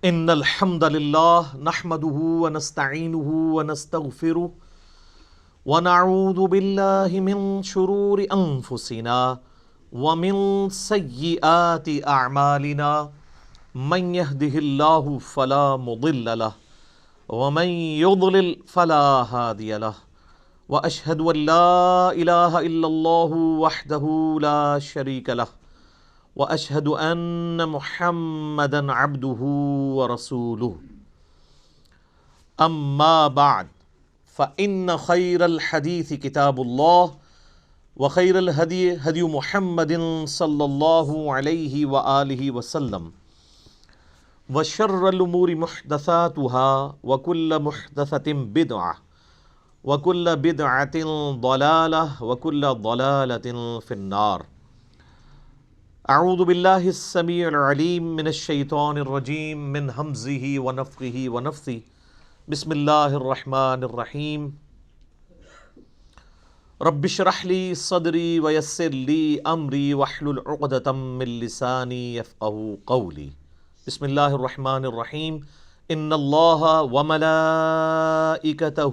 ان الحمد لله نحمده ونستعينه ونستغفره ونعوذ بالله من شرور انفسنا ومن سيئات اعمالنا من يهده الله فلا مضل له ومن يضلل فلا هادي له واشهد ان لا اله الا الله وحده لا شريك له واشهد ان محمدا عبده ورسوله اما بعد فان خير الحديث كتاب الله وخير الهدي هدي محمد صلى الله عليه واله وسلم وشر الامور محدثاتها وكل محدثة بدعة وكل بدعة ضلالة وكل ضلالة في النار. اعوذ باللہ السمیع العلیم من الشیطان الرجیم من ہمزہ ونفخہ ونفثہ بسم اللہ الرحمن الرحیم رب اشرح لی صدری ویسر لی امری واحلل عقدۃ من لسانی یفقہوا قولی. بسم اللہ الرحمن الرحیم ان اللہ وملائکتہ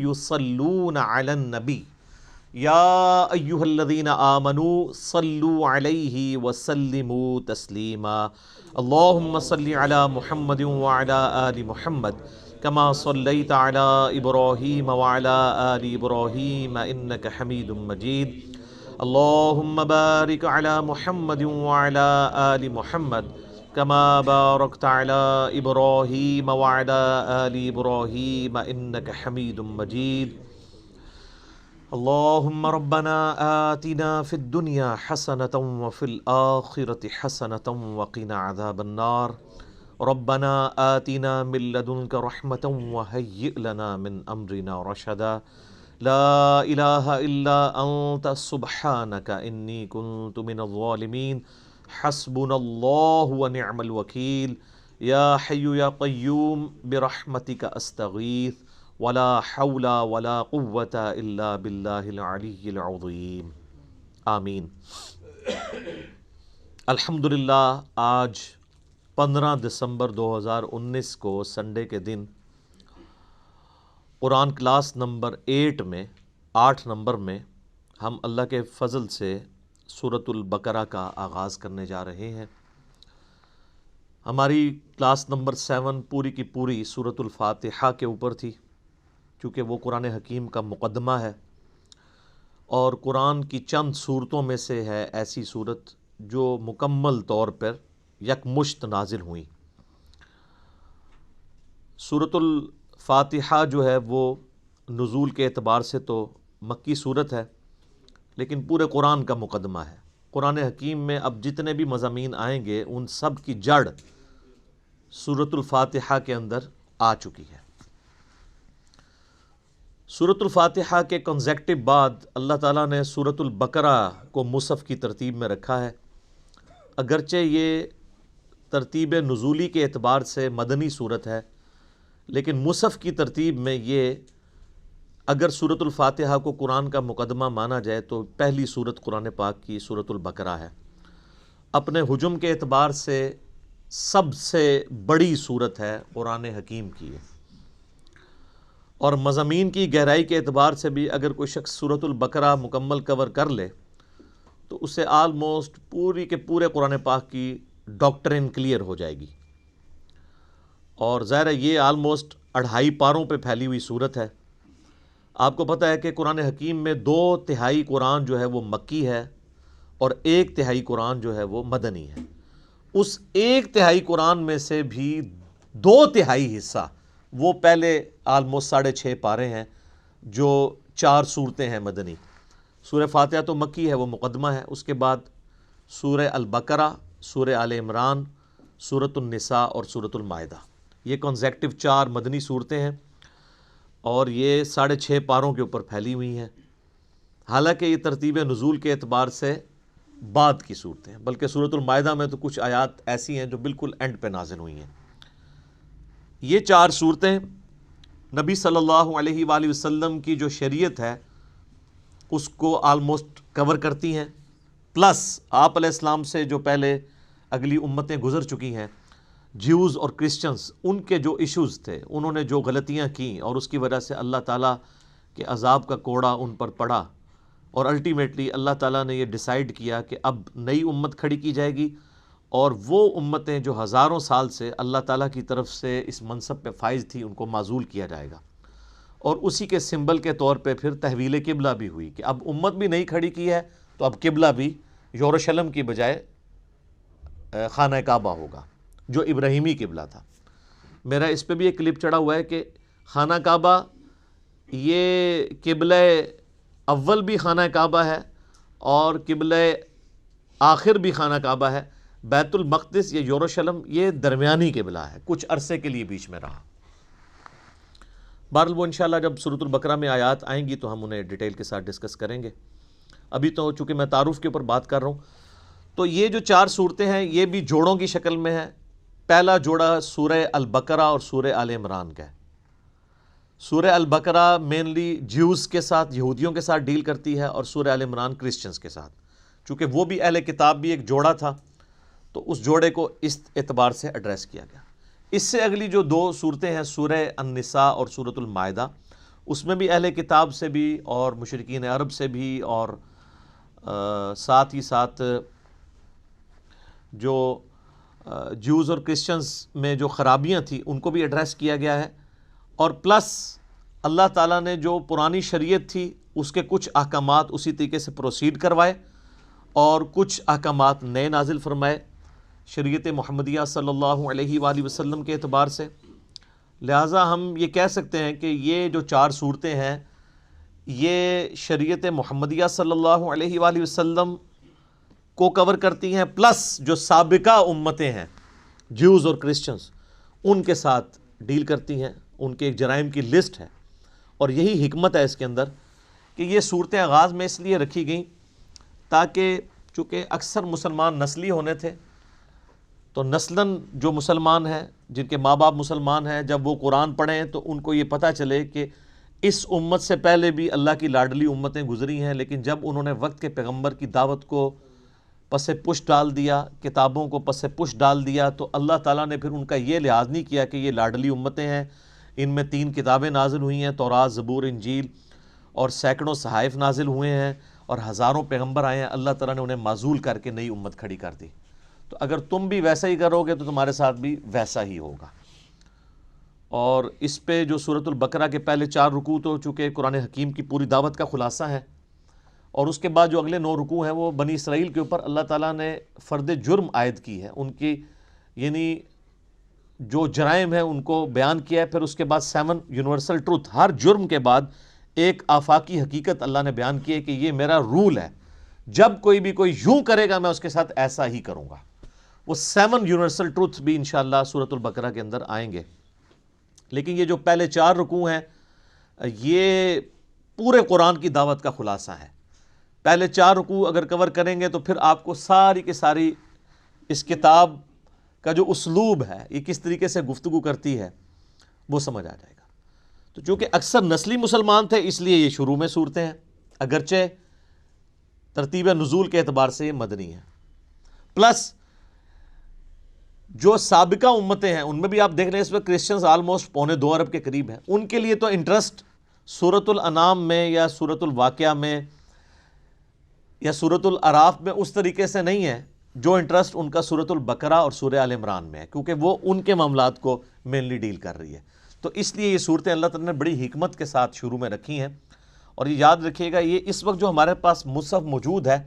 یصلون علی النبی یا ایہا الذین آمنوا صلوا علیہ وسلموا تسلیما. اللہم صل علی محمد وعلی آل محمد کما صلیت علی ابراہیم وعلی آل ابراہیم انک حمید مجید. اللہم بارک علی محمد وعلی آل محمد کما بارکت علی ابراہیم وعلی آل ابراہیم انک حمید مجید. اللہم ربنا آتنا فی الدنیا حسنة وفی الآخرة حسنة وقنا عذاب النار. ربنا آتنا من لدنک رحمة وہیئ لنا من امرنا رشدا. لا الہ الا انت سبحانک انی کنت من الظالمین. حسبنا اللہ ونعم الوکیل. یا حی یا قیوم برحمتک استغیث ولا حول ولا قوة الا باللہ العلی العظیم. آمین. الحمدللہ آج 15 دسمبر 2019 کو سنڈے کے دن قرآن کلاس نمبر 8 نمبر میں ہم اللہ کے فضل سے سورۃ البقرہ کا آغاز کرنے جا رہے ہیں. ہماری کلاس نمبر 7 پوری کی پوری سورۃ الفاتحہ کے اوپر تھی، چونکہ وہ قرآن حکیم کا مقدمہ ہے اور قرآن کی چند صورتوں میں سے ہے ایسی صورت جو مکمل طور پر یکمشت نازل ہوئیں. سورۃ الفاتحہ جو ہے وہ نزول کے اعتبار سے تو مکی صورت ہے، لیکن پورے قرآن کا مقدمہ ہے. قرآن حکیم میں اب جتنے بھی مضامین آئیں گے ان سب کی جڑ سورۃ الفاتحہ کے اندر آ چکی ہے. سورۃ الفاتحہ کے کنزیکٹو بعد اللہ تعالیٰ نے سورۃ البقرہ کو مصحف کی ترتیب میں رکھا ہے. اگرچہ یہ ترتیب نزولی کے اعتبار سے مدنی صورت ہے، لیکن مصحف کی ترتیب میں یہ اگر سورۃ الفاتحہ کو قرآن کا مقدمہ مانا جائے تو پہلی صورت قرآن پاک کی سورۃ البقرہ ہے. اپنے حجم کے اعتبار سے سب سے بڑی صورت ہے قرآن حکیم کی ہے، اور مضامین کی گہرائی کے اعتبار سے بھی اگر کوئی شخص سورۃ البقرہ مکمل کور کر لے تو اسے آلموسٹ پوری کے پورے قرآن پاک کی ڈاکٹرن کلیئر ہو جائے گی. اور ظاہر ہے یہ آلموسٹ 2.5 پاروں پہ پھیلی ہوئی صورت ہے. آپ کو پتہ ہے کہ قرآن حکیم میں 2/3 قرآن جو ہے وہ مکی ہے اور 1/3 قرآن جو ہے وہ مدنی ہے. اس 1/3 قرآن میں سے بھی 2/3 حصہ وہ پہلے آلموسٹ 6.5 پارے ہیں جو 4 صورتیں ہیں مدنی. سورہ فاتحہ تو مکی ہے، وہ مقدمہ ہے. اس کے بعد سورہ البقرہ، سورہ آل عمران، سورۃ النساء اور سورۃ المائدہ، یہ کنزیکٹو 4 مدنی صورتیں ہیں اور یہ 6.5 پاروں کے اوپر پھیلی ہوئی ہیں. حالانکہ یہ ترتیب نزول کے اعتبار سے بعد کی صورتیں ہیں، بلکہ سورۃ المائدہ میں تو کچھ آیات ایسی ہیں جو بالکل اینڈ پہ نازل ہوئی ہیں. یہ 4 صورتیں نبی صلی اللہ علیہ وآلہ وسلم کی جو شریعت ہے اس کو آلموسٹ کور کرتی ہیں، پلس آپ علیہ السلام سے جو پہلے اگلی امتیں گزر چکی ہیں جیوز اور کرسچنز ان کے جو ایشوز تھے، انہوں نے جو غلطیاں کیں اور اس کی وجہ سے اللہ تعالیٰ کے عذاب کا کوڑا ان پر پڑا، اور الٹیمیٹلی اللہ تعالیٰ نے یہ ڈیسائیڈ کیا کہ اب نئی امت کھڑی کی جائے گی، اور وہ امتیں جو ہزاروں سال سے اللہ تعالیٰ کی طرف سے اس منصب پہ فائز تھی ان کو معزول کیا جائے گا، اور اسی کے سمبل کے طور پہ پھر تحویل قبلہ بھی ہوئی کہ اب امت بھی نئی کھڑی کی ہے تو اب قبلہ بھی یروشلم کی بجائے خانہ کعبہ ہوگا جو ابراہیمی قبلہ تھا۔ میرا اس پہ بھی ایک کلپ چڑھا ہوا ہے کہ خانہ کعبہ یہ قبلہ اول بھی خانہ کعبہ ہے اور قبلہ آخر بھی خانہ کعبہ ہے، بیت المقدس یا یروشلم یہ درمیانی قبلہ ہے، کچھ عرصے کے لیے بیچ میں رہا۔ بہرحال وہ انشاءاللہ جب سورۃ البقرہ میں آیات آئیں گی تو ہم انہیں ڈیٹیل کے ساتھ ڈسکس کریں گے۔ ابھی تو چونکہ میں تعارف کے اوپر بات کر رہا ہوں، تو یہ جو 4 صورتیں ہیں یہ بھی جوڑوں کی شکل میں ہیں۔ پہلا جوڑا سورہ البقرہ اور سورہ آل عمران کا ہے۔ سورہ البقرہ مینلی جیوز کے ساتھ، یہودیوں کے ساتھ ڈیل کرتی ہے، اور سورہ آل عمران کرسچنز کے ساتھ، چونکہ وہ بھی اہل کتاب بھی ایک جوڑا تھا تو اس جوڑے کو اس اعتبار سے ایڈریس کیا گیا۔ اس سے اگلی جو 2 صورتیں ہیں سورہ النساء اور سورۃ المائدہ، اس میں بھی اہل کتاب سے بھی اور مشرکین عرب سے بھی اور ساتھ ہی ساتھ جو جیوز اور کرسچنز میں جو خرابیاں تھیں ان کو بھی ایڈریس کیا گیا ہے، اور پلس اللہ تعالیٰ نے جو پرانی شریعت تھی اس کے کچھ احکامات اسی طریقے سے پروسیڈ کروائے اور کچھ احکامات نئے نازل فرمائے شریعت محمدیہ صلی اللہ علیہ وآلہ وسلم کے اعتبار سے۔ لہٰذا ہم یہ کہہ سکتے ہیں کہ یہ جو 4 صورتیں ہیں یہ شریعت محمدیہ صلی اللہ علیہ وآلہ وسلم کو کور کرتی ہیں، پلس جو سابقہ امتیں ہیں جیوز اور کرسچنز ان کے ساتھ ڈیل کرتی ہیں، ان کے ایک جرائم کی لسٹ ہے۔ اور یہی حکمت ہے اس کے اندر کہ یہ صورتیں آغاز میں اس لیے رکھی گئیں تاکہ چونکہ اکثر مسلمان نسلی ہونے تھے، تو نسلاً جو مسلمان ہیں جن کے ماں باپ مسلمان ہیں جب وہ قرآن پڑھیں تو ان کو یہ پتہ چلے کہ اس امت سے پہلے بھی اللہ کی لاڈلی امتیں گزری ہیں، لیکن جب انہوں نے وقت کے پیغمبر کی دعوت کو پس پش ڈال دیا، کتابوں کو پس پش ڈال دیا، تو اللہ تعالیٰ نے پھر ان کا یہ لحاظ نہیں کیا کہ یہ لاڈلی امتیں ہیں، ان میں 3 کتابیں نازل ہوئی ہیں، تورات، زبور، انجیل، اور سینکڑوں صحائف نازل ہوئے ہیں اور ہزاروں پیغمبر آئے ہیں، اللہ تعالیٰ نے انہیں معزول کر کے نئی امت کھڑی کر دی۔ تو اگر تم بھی ویسا ہی کرو گے تو تمہارے ساتھ بھی ویسا ہی ہوگا۔ اور اس پہ جو سورۃ البقرہ کے پہلے 4 رکوع تو چونکہ قرآن حکیم کی پوری دعوت کا خلاصہ ہے، اور اس کے بعد جو اگلے 9 رکوع ہیں وہ بنی اسرائیل کے اوپر اللہ تعالیٰ نے فرد جرم عائد کی ہے، ان کی یعنی جو جرائم ہیں ان کو بیان کیا ہے، پھر اس کے بعد 7 یونیورسل ٹروتھ، ہر جرم کے بعد ایک آفاقی حقیقت اللہ نے بیان کی ہے کہ یہ میرا رول ہے، جب کوئی بھی کوئی یوں کرے گا میں اس کے ساتھ ایسا ہی کروں گا۔ وہ 7 یونیورسل ٹروتھ بھی انشاءاللہ سورۃ البقرہ کے اندر آئیں گے، لیکن یہ جو پہلے 4 رکوع ہیں یہ پورے قرآن کی دعوت کا خلاصہ ہے۔ پہلے 4 رکوع اگر کور کریں گے تو پھر آپ کو ساری کی ساری اس کتاب کا جو اسلوب ہے، یہ کس طریقے سے گفتگو کرتی ہے، وہ سمجھ آ جائے گا۔ تو چونکہ اکثر نسلی مسلمان تھے اس لیے یہ شروع میں صورتیں ہیں، اگرچہ ترتیب نزول کے اعتبار سے یہ مدنی ہے۔ پلس جو سابقہ امتیں ہیں ان میں بھی آپ دیکھ رہے ہیں اس وقت کرسچنز آلموسٹ 2.25 ارب کے قریب ہیں، ان کے لیے تو انٹرسٹ سورۃ الانعام میں یا سورۃ الواقعہ میں یا سورۃ الاعراف میں اس طریقے سے نہیں ہے جو انٹرسٹ ان کا سورۃ البقرہ اور سورہ آل عمران میں ہے، کیونکہ وہ ان کے معاملات کو مینلی ڈیل کر رہی ہے۔ تو اس لیے یہ صورتیں اللہ تعالیٰ نے بڑی حکمت کے ساتھ شروع میں رکھی ہیں، اور یہ یاد رکھیے گا یہ اس وقت جو ہمارے پاس مصحف موجود ہے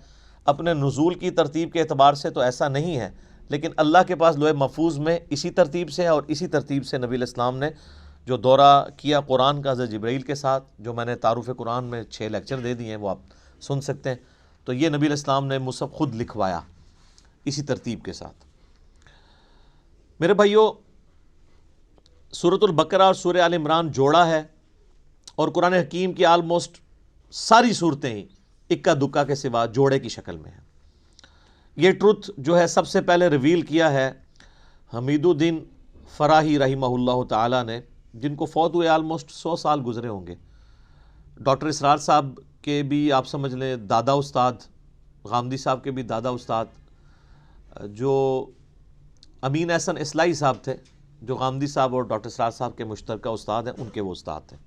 اپنے نزول کی ترتیب کے اعتبار سے تو ایسا نہیں ہے، لیکن اللہ کے پاس لوح محفوظ میں اسی ترتیب سے ہے، اور اسی ترتیب سے نبی علیہ السلام نے جو دورہ کیا قرآن کا حضرت جبرائیل کے ساتھ، جو میں نے تعارف قرآن میں 6 لیکچر دے دیے ہیں وہ آپ سن سکتے ہیں، تو یہ نبی علیہ السلام نے مصحف خود لکھوایا اسی ترتیب کے ساتھ۔ میرے بھائیو، سورۃ البقرہ اور سورہ آل عمران جوڑا ہے، اور قرآن حکیم کی آلموسٹ ساری صورتیں ہی اکا دکا کے سوا جوڑے کی شکل میں ہیں۔ یہ ٹروتھ جو ہے سب سے پہلے ریویل کیا ہے حمید الدین فراہی رحمہ اللہ تعالیٰ نے، جن کو فوت ہوئے آلموسٹ 100 سال گزرے ہوں گے۔ ڈاکٹر اسرار صاحب کے بھی آپ سمجھ لیں دادا استاد، غامدی صاحب کے بھی دادا استاد، جو امین احسن اصلاحی صاحب تھے جو غامدی صاحب اور ڈاکٹر سراج صاحب کے مشترکہ استاد ہیں، ان کے وہ استاد تھے.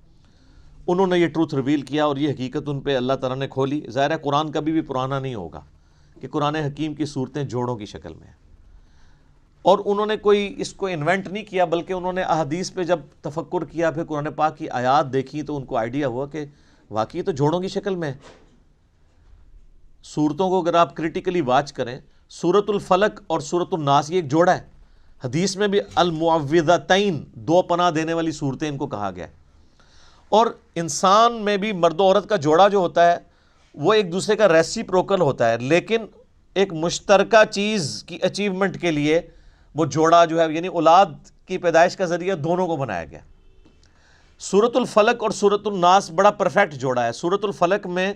انہوں نے یہ ٹروتھ ریویل کیا اور یہ حقیقت ان پہ اللہ تعالیٰ نے کھولی. ظاہر ہے قرآن کبھی بھی پرانا نہیں ہوگا کہ قرآن حکیم کی صورتیں جوڑوں کی شکل میں ہیں، اور انہوں نے کوئی اس کو انوینٹ نہیں کیا، بلکہ انہوں نے احادیث پہ جب تفکر کیا، پھر قرآن پاک کی آیات دیکھی تو ان کو آئیڈیا ہوا کہ واقعی تو جوڑوں کی شکل میں ہے. صورتوں کو اگر آپ کریٹیکلی واچ کریں، سورۃ الفلق اور سورۃ الناس یہ ایک جوڑا ہے. حدیث میں بھی المعوذتین، دو پناہ دینے والی صورتیں ان کو کہا گیا ہے. اور انسان میں بھی مرد و عورت کا جوڑا جو ہوتا ہے وہ ایک دوسرے کا ریسیپروکل ہوتا ہے، لیکن ایک مشترکہ چیز کی اچیومنٹ کے لیے وہ جوڑا جو ہے یعنی اولاد کی پیدائش کا ذریعہ دونوں کو بنایا گیا. سورۃ الفلق اور سورۃ الناس بڑا پرفیکٹ جوڑا ہے. سورۃ الفلق میں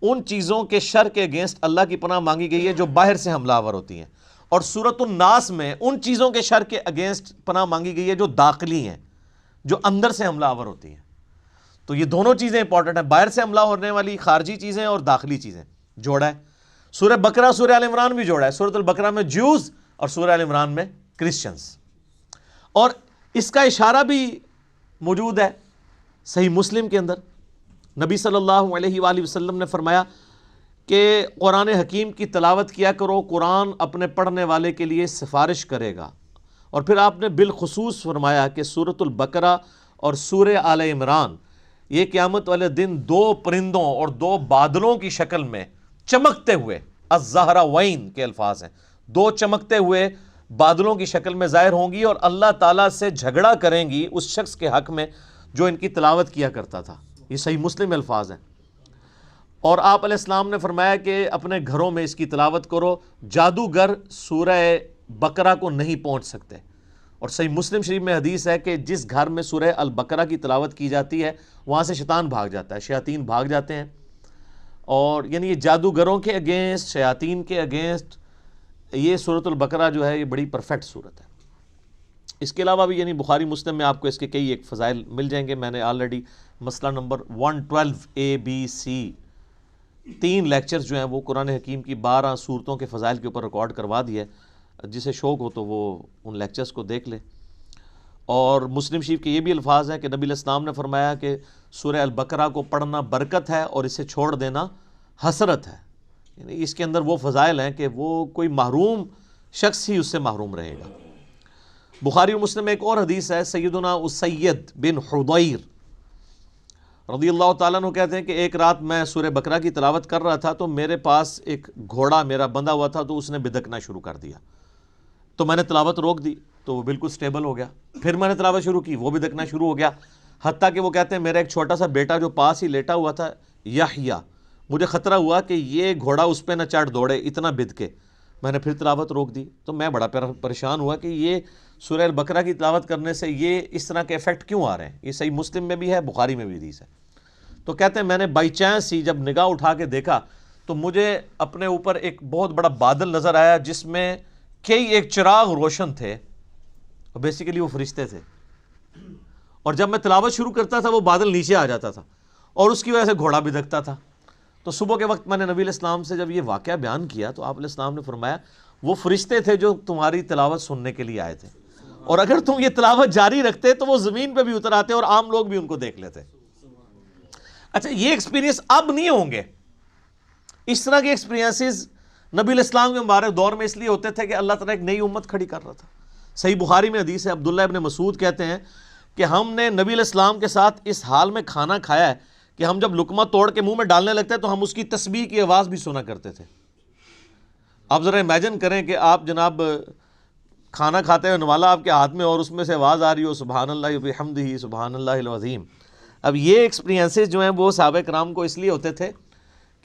ان چیزوں کے شر کے اگینسٹ اللہ کی پناہ مانگی گئی ہے جو باہر سے حملہ آور ہوتی ہیں، اور سورۃ الناس میں ان چیزوں کے شر کے اگینسٹ پناہ مانگی گئی ہے جو داخلی ہیں، جو اندر سے حملہ آور ہوتی ہیں. تو یہ دونوں چیزیں امپورٹنٹ ہیں، باہر سے حملہ ہونے والی خارجی چیزیں اور داخلی چیزیں. جوڑا ہے. سورہ بقرہ سورہ آل عمران بھی جوڑا ہے. سورۃ البقرہ میں جوز اور سورہ آل عمران میں کرسچنز. اور اس کا اشارہ بھی موجود ہے صحیح مسلم کے اندر. نبی صلی اللہ علیہ وآلہ وسلم نے فرمایا کہ قرآن حکیم کی تلاوت کیا کرو، قرآن اپنے پڑھنے والے کے لیے سفارش کرے گا. اور پھر آپ نے بالخصوص فرمایا کہ سورۃ البقرہ اور سورہ آل عمران یہ قیامت والے دن دو پرندوں اور دو بادلوں کی شکل میں چمکتے ہوئے، الزہراوین کے الفاظ ہیں، دو چمکتے ہوئے بادلوں کی شکل میں ظاہر ہوں گی اور اللہ تعالیٰ سے جھگڑا کریں گی اس شخص کے حق میں جو ان کی تلاوت کیا کرتا تھا. یہ صحیح مسلم الفاظ ہیں. اور آپ علیہ السلام نے فرمایا کہ اپنے گھروں میں اس کی تلاوت کرو، جادوگر سورہ بقرہ کو نہیں پہنچ سکتے. اور صحیح مسلم شریف میں حدیث ہے کہ جس گھر میں سورہ البقرہ کی تلاوت کی جاتی ہے وہاں سے شیطان بھاگ جاتا ہے، شیاطین بھاگ جاتے ہیں. اور یعنی یہ جادوگروں کے اگینسٹ، شیاطین کے اگینسٹ یہ سورۃ البقرہ جو ہے یہ بڑی پرفیکٹ صورت ہے. اس کے علاوہ بھی یعنی بخاری مسلم میں آپ کو اس کے کئی ایک فضائل مل جائیں گے. میں نے آلریڈی مسئلہ نمبر 112 ABC 3 لیکچرز جو ہیں وہ قرآن حکیم کی 12 صورتوں کے فضائل کے اوپر ریکارڈ کروا دیا ہے. جسے شوق ہو تو وہ ان لیکچرز کو دیکھ لے. اور مسلم شریف کے یہ بھی الفاظ ہیں کہ نبی علیہ السلام نے فرمایا کہ سورہ البقرہ کو پڑھنا برکت ہے اور اسے چھوڑ دینا حسرت ہے. یعنی اس کے اندر وہ فضائل ہیں کہ وہ کوئی محروم شخص ہی اس سے محروم رہے گا. بخاری و مسلم میں ایک اور حدیث ہے، سیدنا اسید بن حضیر رضی اللہ تعالیٰ عنہ کہتے ہیں کہ ایک رات میں سورہ بقرہ کی تلاوت کر رہا تھا تو میرے پاس ایک گھوڑا میرا بندھا ہوا تھا تو اس نے بدکنا شروع کر دیا. تو میں نے تلاوت روک دی تو وہ بالکل سٹیبل ہو گیا. پھر میں نے تلاوت شروع کی، وہ بدکنا شروع ہو گیا. حتیٰ کہ وہ کہتے ہیں میرا ایک چھوٹا سا بیٹا جو پاس ہی لیٹا ہوا تھا یحییٰ، مجھے خطرہ ہوا کہ یہ گھوڑا اس پہ نہ چڑھ دوڑے، اتنا بدکے. میں نے پھر تلاوت روک دی تو میں بڑا پریشان ہوا کہ یہ سورہ البقرہ کی تلاوت کرنے سے یہ اس طرح کے ایفیکٹ کیوں آ رہے ہیں. یہ صحیح مسلم میں بھی ہے، بخاری میں بھی حدیث ہے. تو کہتے ہیں میں نے بائی چانس ہی جب نگاہ اٹھا کے دیکھا تو مجھے اپنے اوپر ایک بہت بڑا بادل نظر آیا جس میں کئی ایک چراغ روشن تھے، اور بیسیکلی وہ فرشتے تھے. اور جب میں تلاوت شروع کرتا تھا وہ بادل نیچے آ جاتا تھا اور اس کی وجہ سے گھوڑا بدکتا تھا. تو صبح کے وقت میں نے نبی علیہ السلام سے جب یہ واقعہ بیان کیا تو آپ علیہ السلام نے فرمایا وہ فرشتے تھے جو تمہاری تلاوت سننے کے لیے آئے تھے، اور اگر تم یہ تلاوت جاری رکھتے تو وہ زمین پہ بھی اتر آتے اور عام لوگ بھی ان کو دیکھ لیتے. اچھا یہ ایکسپیرینس اب نہیں ہوں گے. اس طرح کے ایکسپیرینسز نبی علیہ السلام کے مبارک دور میں اس لیے ہوتے تھے کہ اللہ تعالیٰ ایک نئی امت کھڑی کر رہا تھا. صحیح بخاری میں حدیث ہے، عبداللہ ابن مسعود کہتے ہیں کہ ہم نے نبی علیہ السلام کے ساتھ اس حال میں کھانا کھایا ہے کہ ہم جب لقمہ توڑ کے منہ میں ڈالنے لگتے تو ہم اس کی تسبیح کی آواز بھی سنا کرتے تھے. آپ ذرا امیجن کریں کہ آپ جناب کھانا کھاتے ہیں، نوالا آپ کے ہاتھ میں اور اس میں سے آواز آ رہی ہو سبحان اللہ وبحمدہ سبحان اللہ العظیم. اب یہ ایکسپیرینسز جو ہیں وہ صحابہ کرام کو اس لیے ہوتے تھے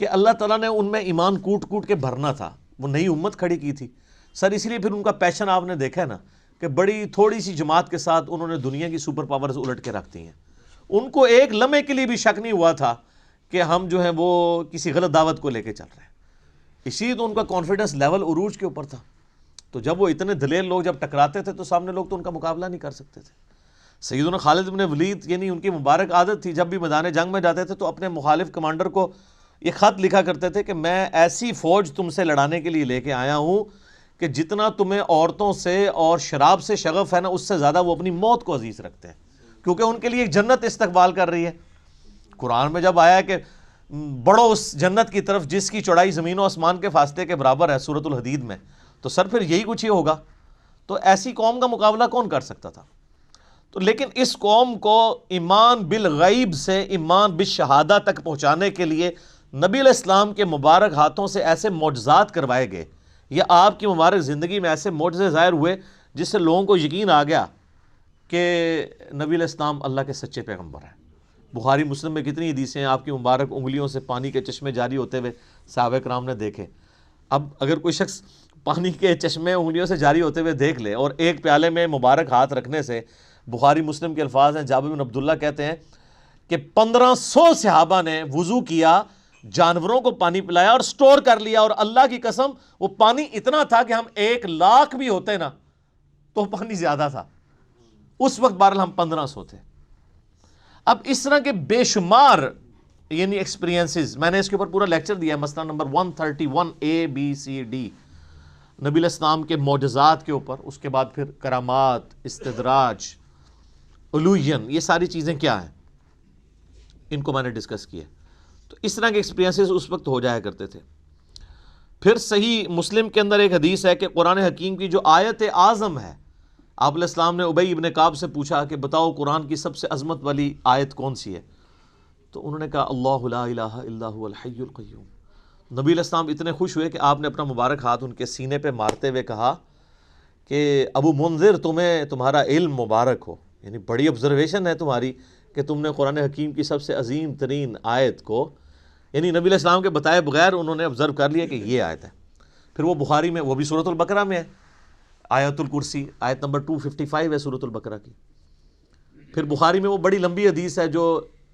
کہ اللہ تعالیٰ نے ان میں ایمان کوٹ کوٹ کے بھرنا تھا. وہ نئی امت کھڑی کی تھی سر، اس لیے پھر ان کا پیشن آپ نے دیکھا ہے نا کہ بڑی تھوڑی سی جماعت کے ساتھ انہوں نے دنیا کی سپر پاورز الٹ کے رکھ دی ہیں. ان کو ایک لمحے کے لیے بھی شک نہیں ہوا تھا کہ ہم جو ہیں وہ کسی غلط دعوت کو لے کے چل رہے ہیں. اسی لیے تو ان کا کانفیڈنس لیول عروج کے اوپر تھا. تو جب وہ اتنے دلیر لوگ جب ٹکراتے تھے تو سامنے لوگ تو ان کا مقابلہ نہیں کر سکتے تھے. سیدنا خالد بن ولید یعنی ان کی مبارک عادت تھی جب بھی میدان جنگ میں جاتے تھے تو اپنے مخالف کمانڈر کو یہ خط لکھا کرتے تھے کہ میں ایسی فوج تم سے لڑانے کے لیے لے کے آیا ہوں کہ جتنا تمہیں عورتوں سے اور شراب سے شغف ہے نا، اس سے زیادہ وہ اپنی موت کو عزیز رکھتے ہیں، کیونکہ ان کے لیے ایک جنت استقبال کر رہی ہے۔ قرآن میں جب آیا کہ بڑھو اس جنت کی طرف جس کی چوڑائی زمین و آسمان کے فاصلے کے برابر ہے، سورۃ الحدید میں، تو سر پھر یہی کچھ ہی ہوگا۔ تو ایسی قوم کا مقابلہ کون کر سکتا تھا؟ تو لیکن اس قوم کو ایمان بالغیب سے ایمان بالشہادہ تک پہنچانے کے لیے نبی علیہ السلام کے مبارک ہاتھوں سے ایسے معجزات کروائے گئے، یا آپ کی مبارک زندگی میں ایسے معجزے ظاہر ہوئے جس سے لوگوں کو یقین آ گیا کہ نبی علیہ السلام اللہ کے سچے پیغمبر ہیں۔ بخاری مسلم میں کتنی حدیثیں ہیں آپ کی مبارک انگلیوں سے پانی کے چشمے جاری ہوتے ہوئے صحابہ کرام نے دیکھے۔ اب اگر کوئی شخص پانی کے چشمے انگلیوں سے جاری ہوتے ہوئے دیکھ لے، اور ایک پیالے میں مبارک ہاتھ رکھنے سے، بخاری مسلم کے الفاظ ہیں، جابر بن عبداللہ کہتے ہیں کہ 1500 صحابہ نے وضو کیا، جانوروں کو پانی پلایا اور سٹور کر لیا، اور اللہ کی قسم وہ پانی اتنا تھا کہ ہم 1,00,000 بھی ہوتے نا تو پانی زیادہ تھا۔ اس وقت بہرحال ہم 1500 تھے۔ اب اس طرح کے بے شمار یعنی ایکسپیرینسز، میں نے اس کے اوپر پورا لیکچر دیا ہے، مسئلہ نمبر 131 ABCD، نبی علیہ السلام کے معجزات کے اوپر، اس کے بعد پھر کرامات، استدراج، علوین، یہ ساری چیزیں کیا ہیں، ان کو میں نے ڈسکس کیا۔ تو اس طرح کے ایکسپیرینسز اس وقت ہو جایا کرتے تھے۔ پھر صحیح مسلم کے اندر ایک حدیث ہے کہ قرآن حکیم کی جو آیت اعظم ہے، آپ علیہ السلام نے ابی ابن کعب سے پوچھا کہ بتاؤ قرآن کی سب سے عظمت والی آیت کون سی ہے؟ تو انہوں نے کہا اللہ لا الہ الا هو الحی القیوم۔ نبی علیہ السلام اتنے خوش ہوئے کہ آپ نے اپنا مبارک ہاتھ ان کے سینے پہ مارتے ہوئے کہا کہ ابو منذر، تمہیں تمہارا علم مبارک ہو، یعنی بڑی آبزرویشن ہے تمہاری کہ تم نے قرآن حکیم کی سب سے عظیم ترین آیت کو، یعنی نبی علیہ السلام کے بتائے بغیر انہوں نے آبزرو کر لیا کہ یہ آیت ہے۔ پھر وہ بخاری میں، وہ بھی سورۃ البقرہ میں ہے، آیت الکرسی، آیت نمبر 255 ہے سورۃ البقرہ کی۔ پھر بخاری میں وہ بڑی لمبی حدیث ہے جو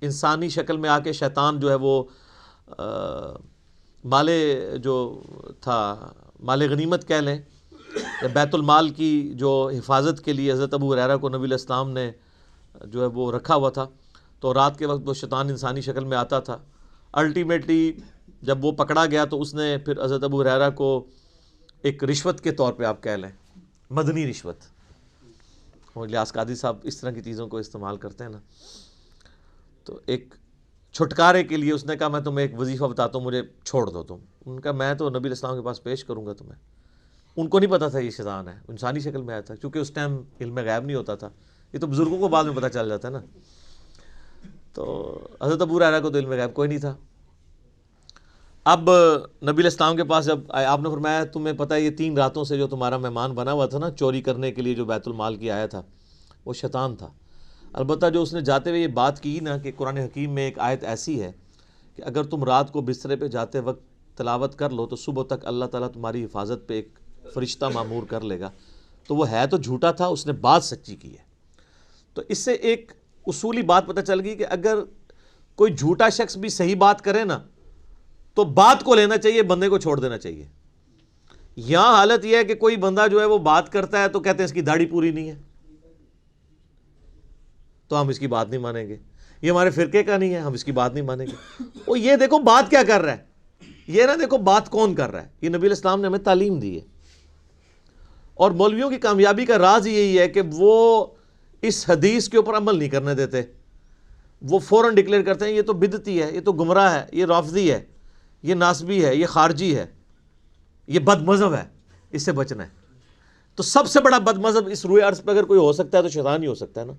انسانی شکل میں آ کے شیطان جو ہے وہ مال جو تھا، مال غنیمت کہہ لیں، بیت المال کی جو حفاظت کے لیے حضرت ابو ہریرہ کو نبی علیہ السلام نے جو ہے وہ رکھا ہوا تھا، تو رات کے وقت وہ شیطان انسانی شکل میں آتا تھا۔ الٹیمیٹلی جب وہ پکڑا گیا تو اس نے پھر حضرت ابو ہریرہ کو ایک رشوت کے طور پہ آپ کہہ لیں، مدنی رشوت، الیاس قادری صاحب اس طرح کی چیزوں کو استعمال کرتے ہیں نا، تو ایک چھٹکارے کے لیے اس نے کہا میں تمہیں ایک وظیفہ بتاتا ہوں، مجھے چھوڑ دو تم۔ ان کا میں تو نبی علیہ السلام کے پاس پیش کروں گا تمہیں۔ ان کو نہیں پتا تھا یہ شیطان ہے، انسانی شکل میں آیا تھا، کیونکہ اس ٹائم علم غیب نہیں ہوتا تھا، یہ تو بزرگوں کو بعد میں پتہ چل جاتا ہے نا۔ تو حضرت ابو ہریرہ کو تو علم غیب کوئی نہیں تھا۔ اب نبی علیہ السلام کے پاس جب آئے، آپ نے فرمایا تمہیں پتہ ہے یہ 3 راتوں سے جو تمہارا مہمان بنا ہوا تھا نا چوری کرنے کے لیے، جو بیت المال کی آیا تھا، وہ شیطان تھا۔ البتہ جو اس نے جاتے ہوئے یہ بات کی نا کہ قرآن حکیم میں ایک آیت ایسی ہے کہ اگر تم رات کو بسترے پہ جاتے وقت تلاوت کر لو تو صبح تک اللہ تعالیٰ تمہاری حفاظت پہ ایک فرشتہ مامور کر لے گا، تو وہ ہے تو جھوٹا تھا، اس نے بات سچی کی ہے۔ تو اس سے ایک اصولی بات پتہ چل گئی کہ اگر کوئی جھوٹا شخص بھی صحیح بات کرے نا تو بات کو لینا چاہیے، بندے کو چھوڑ دینا چاہیے۔ یہاں حالت یہ ہے کہ کوئی بندہ جو ہے وہ بات کرتا ہے تو کہتے ہیں اس کی داڑھی پوری نہیں ہے تو ہم اس کی بات نہیں مانیں گے، یہ ہمارے فرقے کا نہیں ہے ہم اس کی بات نہیں مانیں گے۔ وہ یہ دیکھو بات کیا کر رہا ہے، یہ نہ دیکھو بات کون کر رہا ہے۔ یہ نبی علیہ السلام نے ہمیں تعلیم دی ہے، اور مولویوں کی کامیابی کا راز یہی ہے کہ وہ اس حدیث کے اوپر عمل نہیں کرنے دیتے، وہ فوراً ڈکلیئر کرتے ہیں یہ تو بدعتی ہے، یہ تو گمراہ ہے، یہ رافضی ہے، یہ ناسبی ہے، یہ خارجی ہے، یہ بد مذہب ہے، اس سے بچنا ہے۔ تو سب سے بڑا بد مذہب اس روئے عرض پہ اگر کوئی ہو سکتا ہے تو شیطان ہی ہو سکتا ہے نا،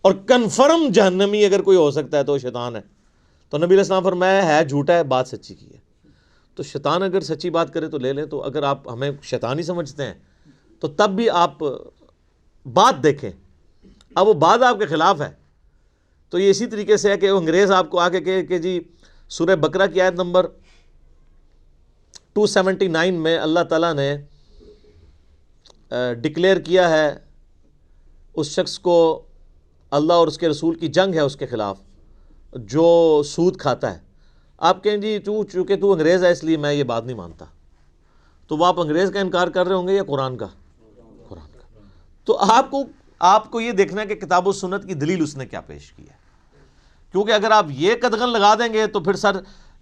اور کنفرم جہنمی اگر کوئی ہو سکتا ہے تو وہ شیطان ہے۔ تو نبی علیہ السلام فرمایا ہے جھوٹا ہے، بات سچی کی ہے۔ تو شیطان اگر سچی بات کرے تو لے لیں، تو اگر آپ ہمیں شیطان ہی سمجھتے ہیں تو تب بھی آپ بات دیکھیں، اب وہ بات آپ کے خلاف ہے تو یہ اسی طریقے سے ہے کہ وہ انگریز آپ کو آ کے کہے کہ جی سورہ بقرہ کی آیت نمبر 279 میں اللہ تعالیٰ نے ڈکلیئر کیا ہے اس شخص کو، اللہ اور اس کے رسول کی جنگ ہے اس کے خلاف جو سود کھاتا ہے۔ آپ کہیں جی چونکہ تو انگریز ہے اس لیے میں یہ بات نہیں مانتا، تو وہ آپ انگریز کا انکار کر رہے ہوں گے یا قرآن کا؟ قرآن کا۔ تو آپ کو یہ دیکھنا ہے کہ کتاب و سنت کی دلیل اس نے کیا پیش کی ہے، کیونکہ اگر آپ یہ قدغن لگا دیں گے تو پھر سر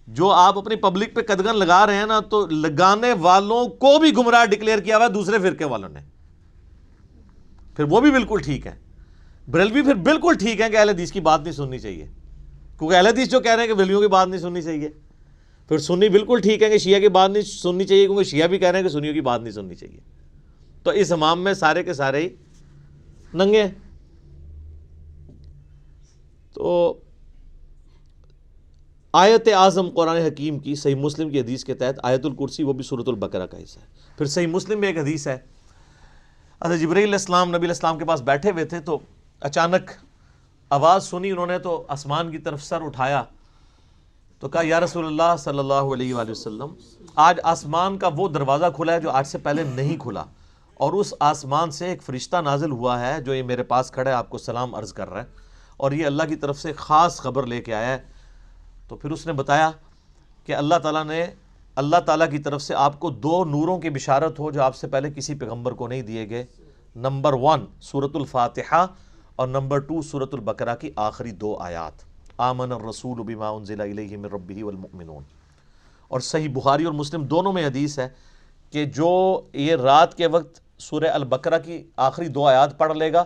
جو آپ اپنی پبلک پہ قدغن لگا رہے ہیں نا، تو لگانے والوں کو بھی گمراہ ڈکلیئر کیا ہوا ہے دوسرے فرقے والوں نے، پھر وہ بھی بالکل ٹھیک ہے۔ بریلوی پھر بالکل ٹھیک ہے کہ اہل حدیث کی بات نہیں سننی چاہیے، کیونکہ اہل حدیث جو کہہ رہے ہیں کہ بریلویوں کی بات نہیں سننی چاہیے۔ پھر سنی بالکل ٹھیک ہے کہ شیعہ کی بات نہیں سننی چاہیے، کیونکہ شیعہ بھی کہہ رہے ہیں کہ سنیوں کی بات نہیں سننی چاہیے۔ تو اس امام میں سارے کے سارے ہی ننگے ہیں۔ تو آیت اعظم قرآن حکیم کی صحیح مسلم کی حدیث کے تحت آیت الکرسی وہ بھی سورۃ البقرہ کا حصہ ہے۔ پھر صحیح مسلم میں ایک حدیث ہے، حضرت جبرائیل علیہ السلام نبی علیہ السلام کے پاس بیٹھے ہوئے تھے، تو اچانک آواز سنی، انہوں نے تو آسمان کی طرف سر اٹھایا تو کہا یا رسول اللہ صلی اللہ علیہ وآلہ وسلم، آج آسمان کا وہ دروازہ کھلا ہے جو آج سے پہلے نہیں کھلا، اور اس آسمان سے ایک فرشتہ نازل ہوا ہے جو یہ میرے پاس کھڑا ہے، آپ کو سلام عرض کر رہا ہے، اور یہ اللہ کی طرف سے خاص خبر لے کے آیا ہے۔ تو پھر اس نے بتایا کہ اللہ تعالیٰ کی طرف سے آپ کو 2 نوروں کی بشارت ہو جو آپ سے پہلے کسی پیغمبر کو نہیں دیے گئے، نمبر 1 سورۃ الفاتحہ، اور نمبر 2 سورۃ البقرہ کی آخری 2 آیات، آمن الرسول بما انزل الیہ من ربہ والمؤمنون۔ اور صحیح بخاری اور مسلم دونوں میں حدیث ہے کہ جو یہ رات کے وقت سورہ البقرہ کی آخری 2 آیات پڑھ لے گا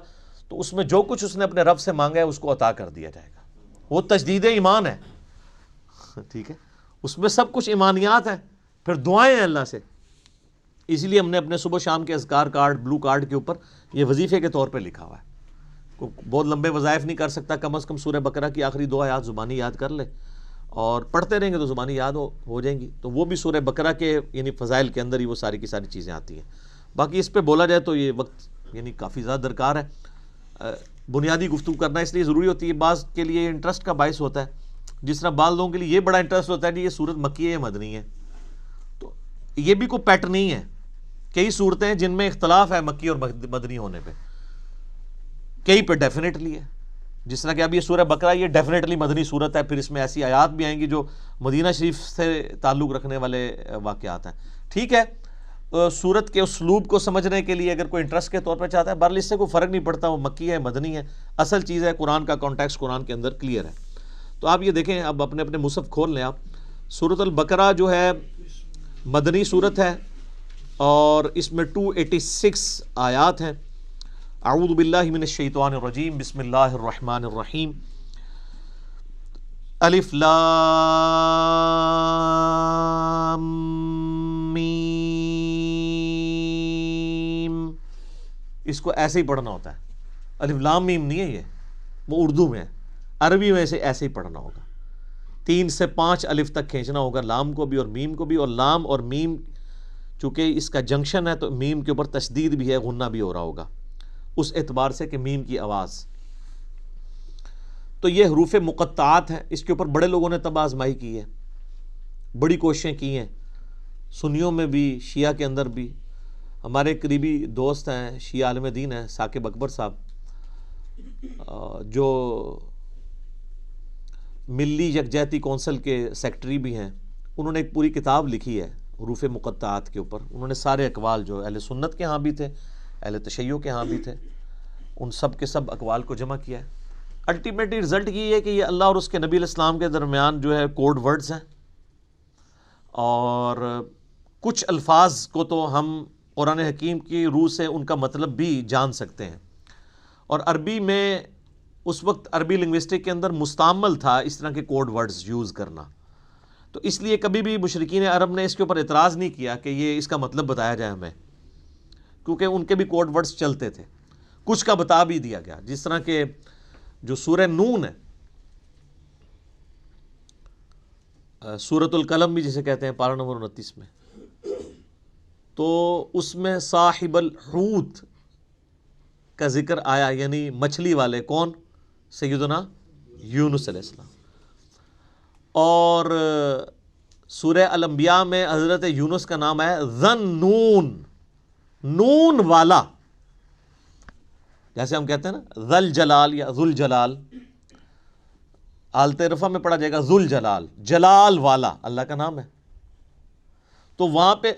تو اس میں جو کچھ اس نے اپنے رب سے مانگا ہے اس کو عطا کر دیا جائے گا۔ وہ تجدید ایمان ہے، ٹھیک ہے، اس میں سب کچھ ایمانیات ہیں، پھر دعائیں ہیں اللہ سے۔ اسی لیے ہم نے اپنے صبح شام کے اذکار کارڈ، بلو کارڈ کے اوپر یہ وظیفے کے طور پہ لکھا ہوا ہے۔ کوئی بہت لمبے وظائف نہیں کر سکتا، کم از کم سورہ بقرہ کی آخری 2 آیات زبانی یاد کر لے، اور پڑھتے رہیں گے تو زبانی یاد ہو جائیں گی۔ تو وہ بھی سورہ بقرہ کے یعنی فضائل کے اندر ہی وہ ساری کی ساری چیزیں آتی ہیں۔ باقی اس پہ بولا جائے تو یہ وقت یعنی کافی زیادہ درکار ہے، بنیادی گفتگو کرنا اس لیے ضروری ہوتی ہے، بعض کے لیے انٹرسٹ کا باعث ہوتا ہے، جس طرح بعض لوگوں کے لیے یہ بڑا انٹرسٹ ہوتا ہے کہ یہ صورت مکی ہے یا مدنی ہے، تو یہ بھی کوئی پیٹ نہیں ہے۔ کئی صورتیں ہیں جن میں اختلاف ہے مکی اور مدنی ہونے پہ، کئی پہ ڈیفینیٹلی ہے، جس طرح کہ اب یہ سورہ بقرہ یہ ڈیفینیٹلی مدنی صورت ہے، پھر اس میں ایسی آیات بھی آئیں گی جو مدینہ شریف سے تعلق رکھنے والے واقعات ہیں۔ ٹھیک ہے، صورت کے اسلوب کو سمجھنے کے لیے اگر کوئی انٹرسٹ کے طور پہ چاہتا ہے، بہرحال اس سے کوئی فرق نہیں پڑتا وہ مکی ہے مدنی ہے، اصل چیز ہے قرآن کا کانٹیکسٹ قرآن کے اندر کلیئر ہے۔ تو آپ یہ دیکھیں، اب اپنے اپنے مصحف کھول لیں آپ، سورۃ البقرہ جو ہے مدنی صورت ہے، اور اس میں 286 آیات ہیں۔ اعوذ باللہ من الشیطان الرجیم، بسم اللہ الرحمن الرحیم، الف لام میم، اس کو ایسے ہی پڑھنا ہوتا ہے، الف لام میم نہیں ہے، یہ وہ اردو میں ہے، عربی میں سے ایسے ہی پڑھنا ہوگا، 3 سے 5 الف تک کھینچنا ہوگا، لام کو بھی اور میم کو بھی، اور لام اور میم چونکہ اس کا جنکشن ہے تو میم کے اوپر تشدید بھی ہے، غنہ بھی ہو رہا ہوگا اس اعتبار سے کہ میم کی آواز۔ تو یہ حروف مقطعات ہیں، اس کے اوپر بڑے لوگوں نے تب آزمائی کی ہے، بڑی کوششیں کی ہیں، سنیوں میں بھی شیعہ کے اندر بھی۔ ہمارے قریبی دوست ہیں، شیعہ عالم دین ہیں، ثاقب اکبر صاحب، جو ملی یکجہتی کونسل کے سیکٹری بھی ہیں، انہوں نے ایک پوری کتاب لکھی ہے حروف مقطعات کے اوپر۔ انہوں نے سارے اقوال جو اہل سنت کے ہاں بھی تھے، اہل تشیع کے ہاں بھی تھے، ان سب کے سب اقوال کو جمع کیا ہے۔ الٹیمیٹلی رزلٹ یہ ہے کہ یہ اللہ اور اس کے نبی علیہ السلام کے درمیان جو ہے کوڈ ورڈز ہیں، اور کچھ الفاظ کو تو ہم قرآن حکیم کی روح سے ان کا مطلب بھی جان سکتے ہیں، اور عربی میں اس وقت عربی لنگوسٹک کے اندر مستعمل تھا اس طرح کے کوڈ ورڈز یوز کرنا، تو اس لیے کبھی بھی مشرکین عرب نے اس کے اوپر اعتراض نہیں کیا کہ یہ اس کا مطلب بتایا جائے ہمیں، کیونکہ ان کے بھی کوڈ ورڈز چلتے تھے، کچھ کا بتا بھی دیا گیا، جس طرح کہ جو سورہ نون ہے، سورۃ القلم بھی جسے کہتے ہیں، پارہ نمبر 29 میں، تو اس میں صاحب الحوت کا ذکر آیا، یعنی مچھلی والے، کون؟ سیدنا یونس علیہ السلام۔ اور سورہ الانبیاء میں حضرت یونس کا نام ہے ذن نون، نون والا، جیسے ہم کہتے ہیں نا ذل جلال یا ذل جلال، حالت رفع میں پڑھا جائے گا ذل جلال، جلال والا اللہ کا نام ہے، تو وہاں پہ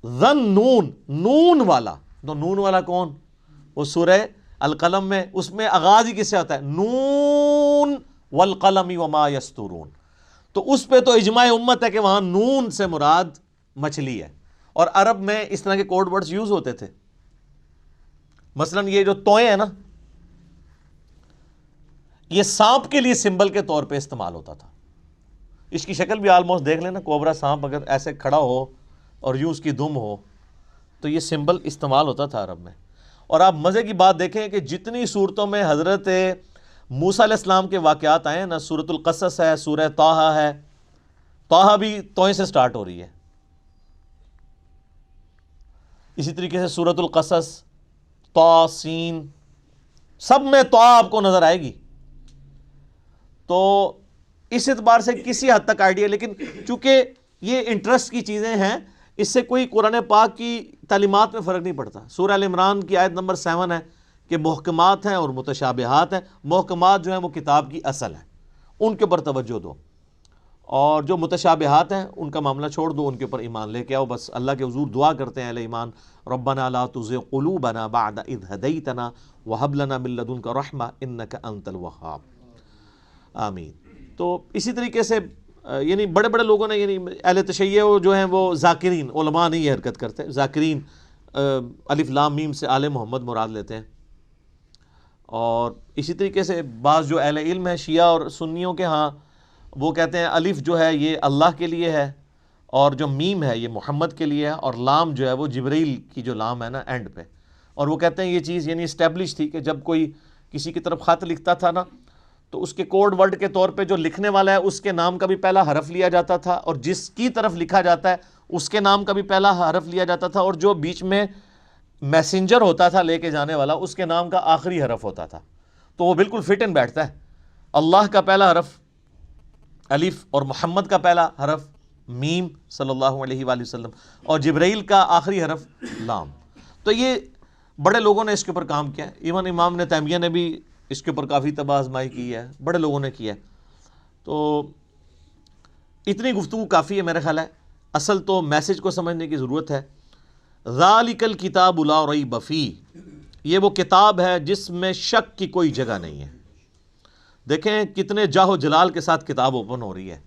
ذن نون، نون والا، تو نون والا کون؟ وہ سورہ القلم میں، اس میں آغاز ہی کس سے ہوتا ہے؟ نون والقلم وما یسطرون، تو اس پہ تو اجماع امت ہے کہ وہاں نون سے مراد مچھلی ہے. اور عرب میں اس طرح کے کوڈ ورڈز یوز ہوتے تھے. مثلا یہ جو توئیں ہیں نا، یہ سانپ کے لیے سمبل کے طور پہ استعمال ہوتا تھا. اس کی شکل بھی آلموسٹ دیکھ لینا، کوبرا سانپ اگر ایسے کھڑا ہو اور یوں اس کی دم ہو تو یہ سمبل استعمال ہوتا تھا عرب میں. اور آپ مزے کی بات دیکھیں کہ جتنی صورتوں میں حضرت موسیٰ علیہ السلام کے واقعات آئے ہیں نا، سورۃ القصص ہے، سورہ طٰہٰ ہے، طٰہٰ بھی توئیں سے سٹارٹ ہو رہی ہے. اسی طریقے سے سورۃ القصص، طٰ، سین، سب میں طٰ آپ کو نظر آئے گی. تو اس اعتبار سے کسی حد تک آئیڈیا، لیکن چونکہ یہ انٹرسٹ کی چیزیں ہیں، اس سے کوئی قرآن پاک کی تعلیمات میں فرق نہیں پڑتا. سورہ ال عمران کی آیت نمبر 7 ہے کہ محکمات ہیں اور متشابہات ہیں. محکمات جو ہیں وہ کتاب کی اصل ہیں، ان کے اوپر توجہ دو، اور جو متشابہات ہیں ان کا معاملہ چھوڑ دو، ان کے اوپر ایمان لے کے آؤ. بس اللہ کے حضور دعا کرتے ہیں اہل ایمان، ربنا لا تزغ قلوبنا بعد اذ ہدیتنا وہب لنا من لدنک رحمہ انک انت الوہاب. آمین. تو اسی طریقے سے یعنی بڑے بڑے لوگوں نے، یعنی اہل تشیع جو ہیں وہ ذاکرین، علماء نہیں یہ حرکت کرتے، ذاکرین الف لام میم سے آل محمد مراد لیتے ہیں. اور اسی طریقے سے بعض جو اہل علم ہیں شیعہ اور سنیوں کے ہاں، وہ کہتے ہیں الف جو ہے یہ اللہ کے لیے ہے، اور جو میم ہے یہ محمد کے لیے ہے، اور لام جو ہے وہ جبریل کی جو لام ہے نا اینڈ پہ. اور وہ کہتے ہیں یہ چیز یعنی اسٹیبلش تھی کہ جب کوئی کسی کی طرف خط لکھتا تھا نا، تو اس کے کوڈ ورڈ کے طور پہ جو لکھنے والا ہے اس کے نام کا بھی پہلا حرف لیا جاتا تھا، اور جس کی طرف لکھا جاتا ہے اس کے نام کا بھی پہلا حرف لیا جاتا تھا، اور جو بیچ میں میسنجر ہوتا تھا لے کے جانے والا اس کے نام کا آخری حرف ہوتا تھا. تو وہ بالکل فٹ ان بیٹھتا ہے. اللہ کا پہلا حرف الف، اور محمد کا پہلا حرف میم صلی اللہ علیہ وآلہ وسلم، اور جبرائیل کا آخری حرف لام. تو یہ بڑے لوگوں نے اس کے اوپر کام کیا ہے. ایون امام ابن تیمیہ نے بھی اس کے اوپر کافی طب آزمائی کی ہے، بڑے لوگوں نے کیا ہے. تو اتنی گفتگو کافی ہے میرا خیال ہے. اصل تو میسج کو سمجھنے کی ضرورت ہے. ذالک الکتاب لا ریب فیہ، یہ وہ کتاب ہے جس میں شک کی کوئی جگہ نہیں ہے. دیکھیں کتنے جاہ و جلال کے ساتھ کتاب اوپن ہو رہی ہے.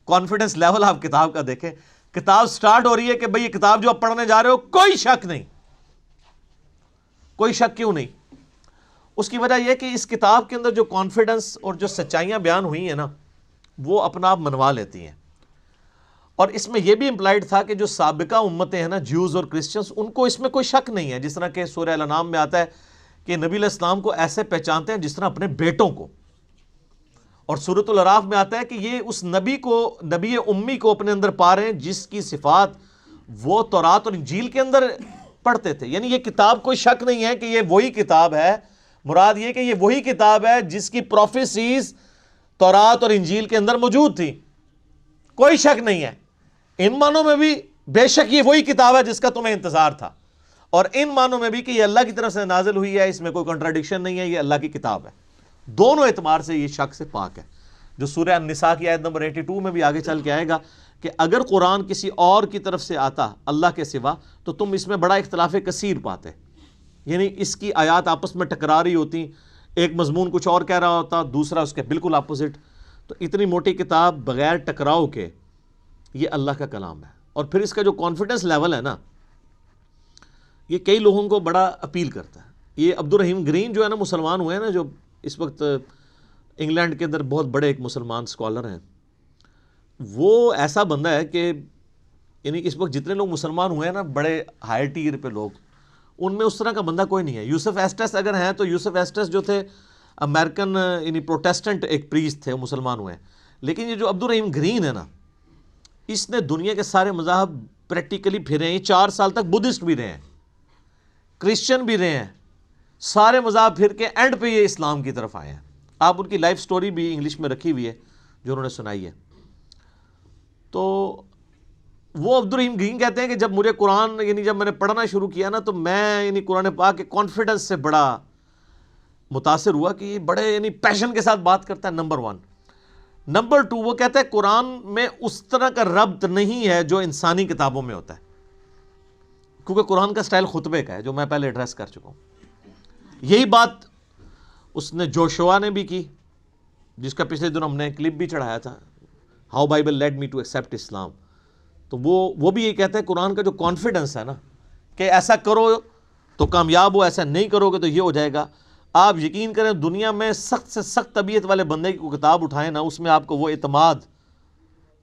کانفیڈنس لیول آپ کتاب کا دیکھیں. کتاب سٹارٹ ہو رہی ہے کہ بھئی یہ کتاب جو آپ پڑھنے جا رہے ہو کوئی شک نہیں. کوئی شک کیوں نہیں؟ اس کی وجہ یہ کہ اس کتاب کے اندر جو کانفیڈنس اور جو سچائیاں بیان ہوئی ہیں نا، وہ اپنا آپ منوا لیتی ہیں. اور اس میں یہ بھی امپلائڈ تھا کہ جو سابقہ امتیں ہیں نا، جیوز اور کرسچنز، ان کو اس میں کوئی شک نہیں ہے. جس طرح کہ سورہ الانعام میں آتا ہے کہ نبی علیہ السلام کو ایسے پہچانتے ہیں جس طرح اپنے بیٹوں کو. اور سورۃ الاعراف میں آتا ہے کہ یہ اس نبی کو، نبی امی کو اپنے اندر پا رہے ہیں جس کی صفات وہ تورات اور انجیل کے اندر پڑھتے تھے. یعنی یہ کتاب کوئی شک نہیں ہے کہ یہ وہی کتاب ہے. مراد یہ کہ یہ وہی کتاب ہے جس کی پروفیسیز تورات اور انجیل کے اندر موجود تھی. کوئی شک نہیں ہے. ان معنوں میں بھی بے شک یہ وہی کتاب ہے جس کا تمہیں انتظار تھا، اور ان معنوں میں بھی کہ یہ اللہ کی طرف سے نازل ہوئی ہے، اس میں کوئی کنٹراڈکشن نہیں ہے، یہ اللہ کی کتاب ہے. دونوں اعتبار سے یہ شک سے پاک ہے. جو سورہ النساء کی آیت نمبر 82 میں بھی آگے چل کے آئے گا کہ اگر قرآن کسی اور کی طرف سے آتا اللہ کے سوا تو تم اس میں بڑا اختلاف کثیر پاتے. یعنی اس کی آیات آپس میں ٹکرا رہی ہوتی، ایک مضمون کچھ اور کہہ رہا ہوتا، دوسرا اس کے بالکل اپوزٹ. تو اتنی موٹی کتاب بغیر ٹکراؤ کے یہ اللہ کا کلام ہے. اور پھر اس کا جو کانفیڈنس لیول ہے نا، یہ کئی لوگوں کو بڑا اپیل کرتا ہے. یہ عبد الرحیم گرین جو ہے نا، مسلمان ہوئے ہیں نا، جو اس وقت انگلینڈ کے اندر بہت بڑے ایک مسلمان اسکالر ہیں، وہ ایسا بندہ ہے کہ یعنی اس وقت جتنے لوگ مسلمان ہوئے ہیں نا، بڑے ہائی ٹیر پہ لوگ، ان میں اس طرح کا بندہ کوئی نہیں ہے. یوسف ایسٹس اگر ہیں تو یوسف ایسٹس جو تھے امریکن یعنی پروٹیسٹنٹ ایک پریسٹ تھے، مسلمان ہوئے ہیں. لیکن یہ جو عبد الرحیم گرین ہے نا، اس نے دنیا کے سارے مذاہب پریکٹیکلی پھرے ہیں. یہ 4 سال تک بدھسٹ بھی رہے ہیں، کرسچن بھی رہے ہیں، سارے مذاہب پھر کے اینڈ پہ یہ اسلام کی طرف آئے ہیں. آپ ان کی لائف سٹوری بھی انگلش میں رکھی ہوئی ہے جو انہوں نے سنائی ہے. تو وہ عبد الرحیم گرین کہتے ہیں کہ جب مجھے قرآن یعنی جب میں نے پڑھنا شروع کیا نا، تو میں یعنی قرآن پاک کے کانفیڈنس سے بڑا متاثر ہوا کہ یہ بڑے یعنی پیشن کے ساتھ بات کرتا ہے. نمبر 1. نمبر 2، وہ کہتا ہے قرآن میں اس طرح کا ربط نہیں ہے جو انسانی کتابوں میں ہوتا ہے، کیونکہ قرآن کا سٹائل خطبے کا ہے جو میں پہلے ایڈریس کر چکا ہوں. یہی بات اس نے جوشوا نے بھی کی، جس کا پچھلے دن ہم نے کلپ بھی چڑھایا تھا. How Bible led me to accept Islam. تو وہ بھی یہ کہتے ہیں قرآن کا جو کانفیڈنس ہے نا کہ ایسا کرو تو کامیاب ہو, ایسا نہیں کرو گے تو یہ ہو جائے گا. آپ یقین کریں دنیا میں سخت سے سخت طبیعت والے بندے کی کتاب اٹھائیں نا, اس میں آپ کو وہ اعتماد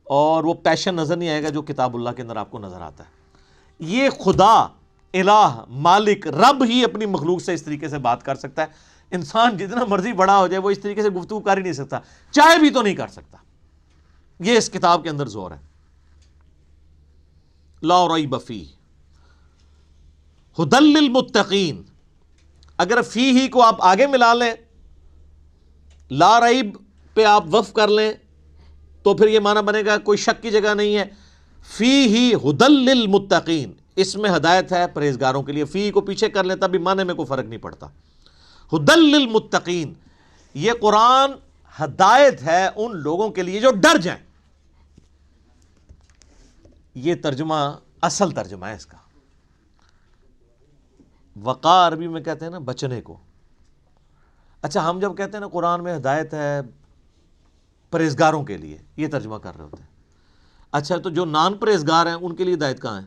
اور وہ پیشن نظر نہیں آئے گا جو کتاب اللہ کے اندر آپ کو نظر آتا ہے. یہ خدا الہ مالک رب ہی اپنی مخلوق سے اس طریقے سے بات کر سکتا ہے. انسان جتنا مرضی بڑا ہو جائے وہ اس طریقے سے گفتگو کر ہی نہیں سکتا, چاہے بھی تو نہیں کر سکتا. یہ اس کتاب کے اندر زور ہے. لا ریب فیہ ھدی للمتقین. اگر فی ہی کو آپ آگے ملا لیں, لا ریب پہ آپ وقف کر لیں تو پھر یہ معنی بنے گا کوئی شک کی جگہ نہیں ہے. فی ہی ھدی للمتقین, اس میں ہدایت ہے پرہیزگاروں کے لیے. فی کو پیچھے کر لیں تب بھی معنی میں کوئی فرق نہیں پڑتا. ھدی للمتقین, یہ قرآن ہدایت ہے ان لوگوں کے لیے جو ڈر جائیں. یہ ترجمہ اصل ترجمہ ہے اس کا. وقار عربی میں کہتے ہیں نا بچنے کو. اچھا ہم جب کہتے ہیں نا قرآن میں ہدایت ہے پرہیزگاروں کے لیے, یہ ترجمہ کر رہے ہوتے ہیں. اچھا تو جو نان پرہیزگار ہیں ان کے لیے ہدایت کہاں ہے؟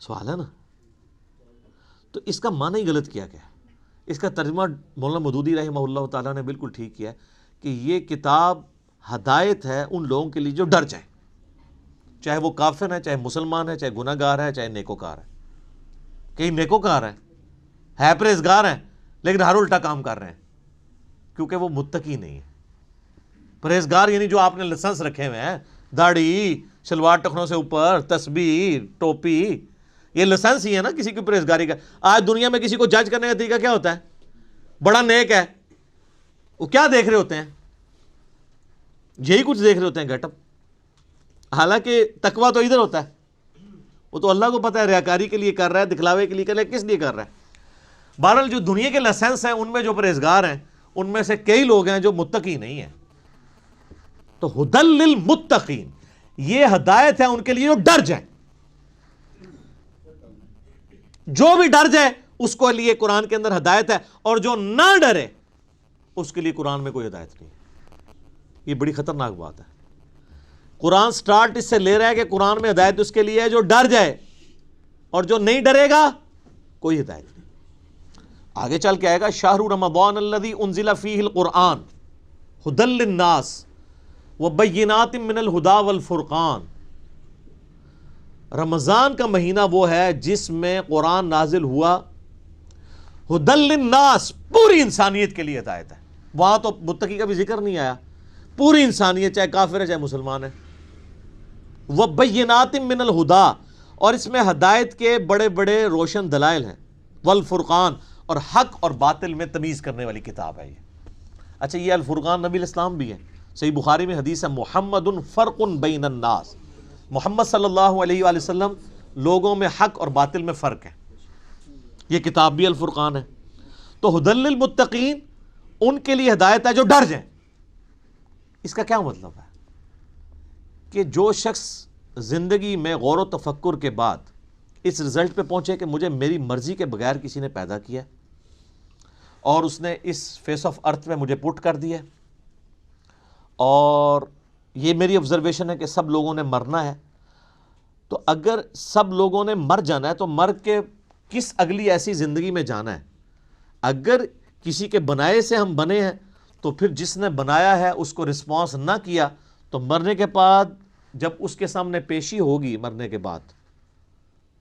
سوال ہے نا. تو اس کا معنی ہی غلط کیا گیا. اس کا ترجمہ مولانا مودودی رحمہ اللہ تعالیٰ نے بالکل ٹھیک کیا کہ یہ کتاب ہدایت ہے ان لوگوں کے لیے جو ڈر جائیں, چاہے وہ کافر ہے, چاہے مسلمان ہے, چاہے گناہ گار ہے, چاہے نیکوکار ہے. کئی نیکوکار ہے پرہیزگار ہیں لیکن ہر الٹا کام کر رہے ہیں کیونکہ وہ متقی نہیں ہے. پرہیزگار یعنی جو آپ نے لائسنس رکھے ہوئے ہیں, داڑھی, شلوار ٹخنوں سے اوپر, تسبیح, ٹوپی, یہ لائسنس ہی ہے نا کسی کی پرہیزگاری کا. آج دنیا میں کسی کو جج کرنے کا طریقہ کیا ہوتا ہے؟ بڑا نیک ہے, وہ کیا دیکھ رہے ہوتے ہیں؟ یہی کچھ دیکھ رہے ہوتے ہیں, گیٹ اپ. حالانکہ تقویٰ تو ادھر ہوتا ہے, وہ تو اللہ کو پتہ ہے ریاکاری کے لیے کر رہا ہے, دکھلاوے کے لیے کر رہا ہے, کس لیے کر رہا ہے. بہرحال جو دنیا کے لائسنس ہیں ان میں جو پرہیزگار ہیں ان میں سے کئی لوگ ہیں جو متقی نہیں ہیں. تو ھدی للمتقین, یہ ہدایت ہے ان کے لیے جو ڈر جائیں. جو بھی ڈر جائے اس کو لیے قرآن کے اندر ہدایت ہے, اور جو نہ ڈرے اس کے لیے قرآن میں کوئی ہدایت نہیں. یہ بڑی خطرناک بات ہے. قرآن سٹارٹ اس سے لے رہا ہے کہ قرآن میں ہدایت اس کے لیے ہے جو ڈر جائے, اور جو نہیں ڈرے گا کوئی ہدایت نہیں. آگے چل کے آئے گا شہر رمضان الذی انزل فیہ القرآن ھدی للناس وبینات من الہدی والفرقان. رمضان کا مہینہ وہ ہے جس میں قرآن نازل ہوا ھدی للناس, پوری انسانیت کے لیے ہدایت ہے. وہاں تو متقی کا بھی ذکر نہیں آیا, پوری انسانیت چاہے کافر ہے چاہے مسلمان ہے. وبینات من الہدی, اور اس میں ہدایت کے بڑے بڑے روشن دلائل ہیں. والفرقان, اور حق اور باطل میں تمیز کرنے والی کتاب ہے یہ. اچھا یہ الفرقان نبی الاسلام بھی ہے. صحیح بخاری میں حدیث ہے محمد فرق بین الناس, محمد صلی اللہ علیہ وآلہ وسلم لوگوں میں حق اور باطل میں فرق ہے. یہ کتاب بھی الفرقان ہے. تو ھدی للمتقین, ان کے لیے ہدایت ہے جو ڈر جائیں. اس کا کیا مطلب ہے؟ کہ جو شخص زندگی میں غور و تفکر کے بعد اس رزلٹ پہ پہنچے کہ مجھے میری مرضی کے بغیر کسی نے پیدا کیا اور اس نے اس فیس آف ارتھ میں مجھے پٹ کر دیا, اور یہ میری آبزرویشن ہے کہ سب لوگوں نے مرنا ہے, تو اگر سب لوگوں نے مر جانا ہے تو مر کے کس اگلی ایسی زندگی میں جانا ہے؟ اگر کسی کے بنائے سے ہم بنے ہیں تو پھر جس نے بنایا ہے اس کو رسپانس نہ کیا تو مرنے کے بعد جب اس کے سامنے پیشی ہوگی مرنے کے بعد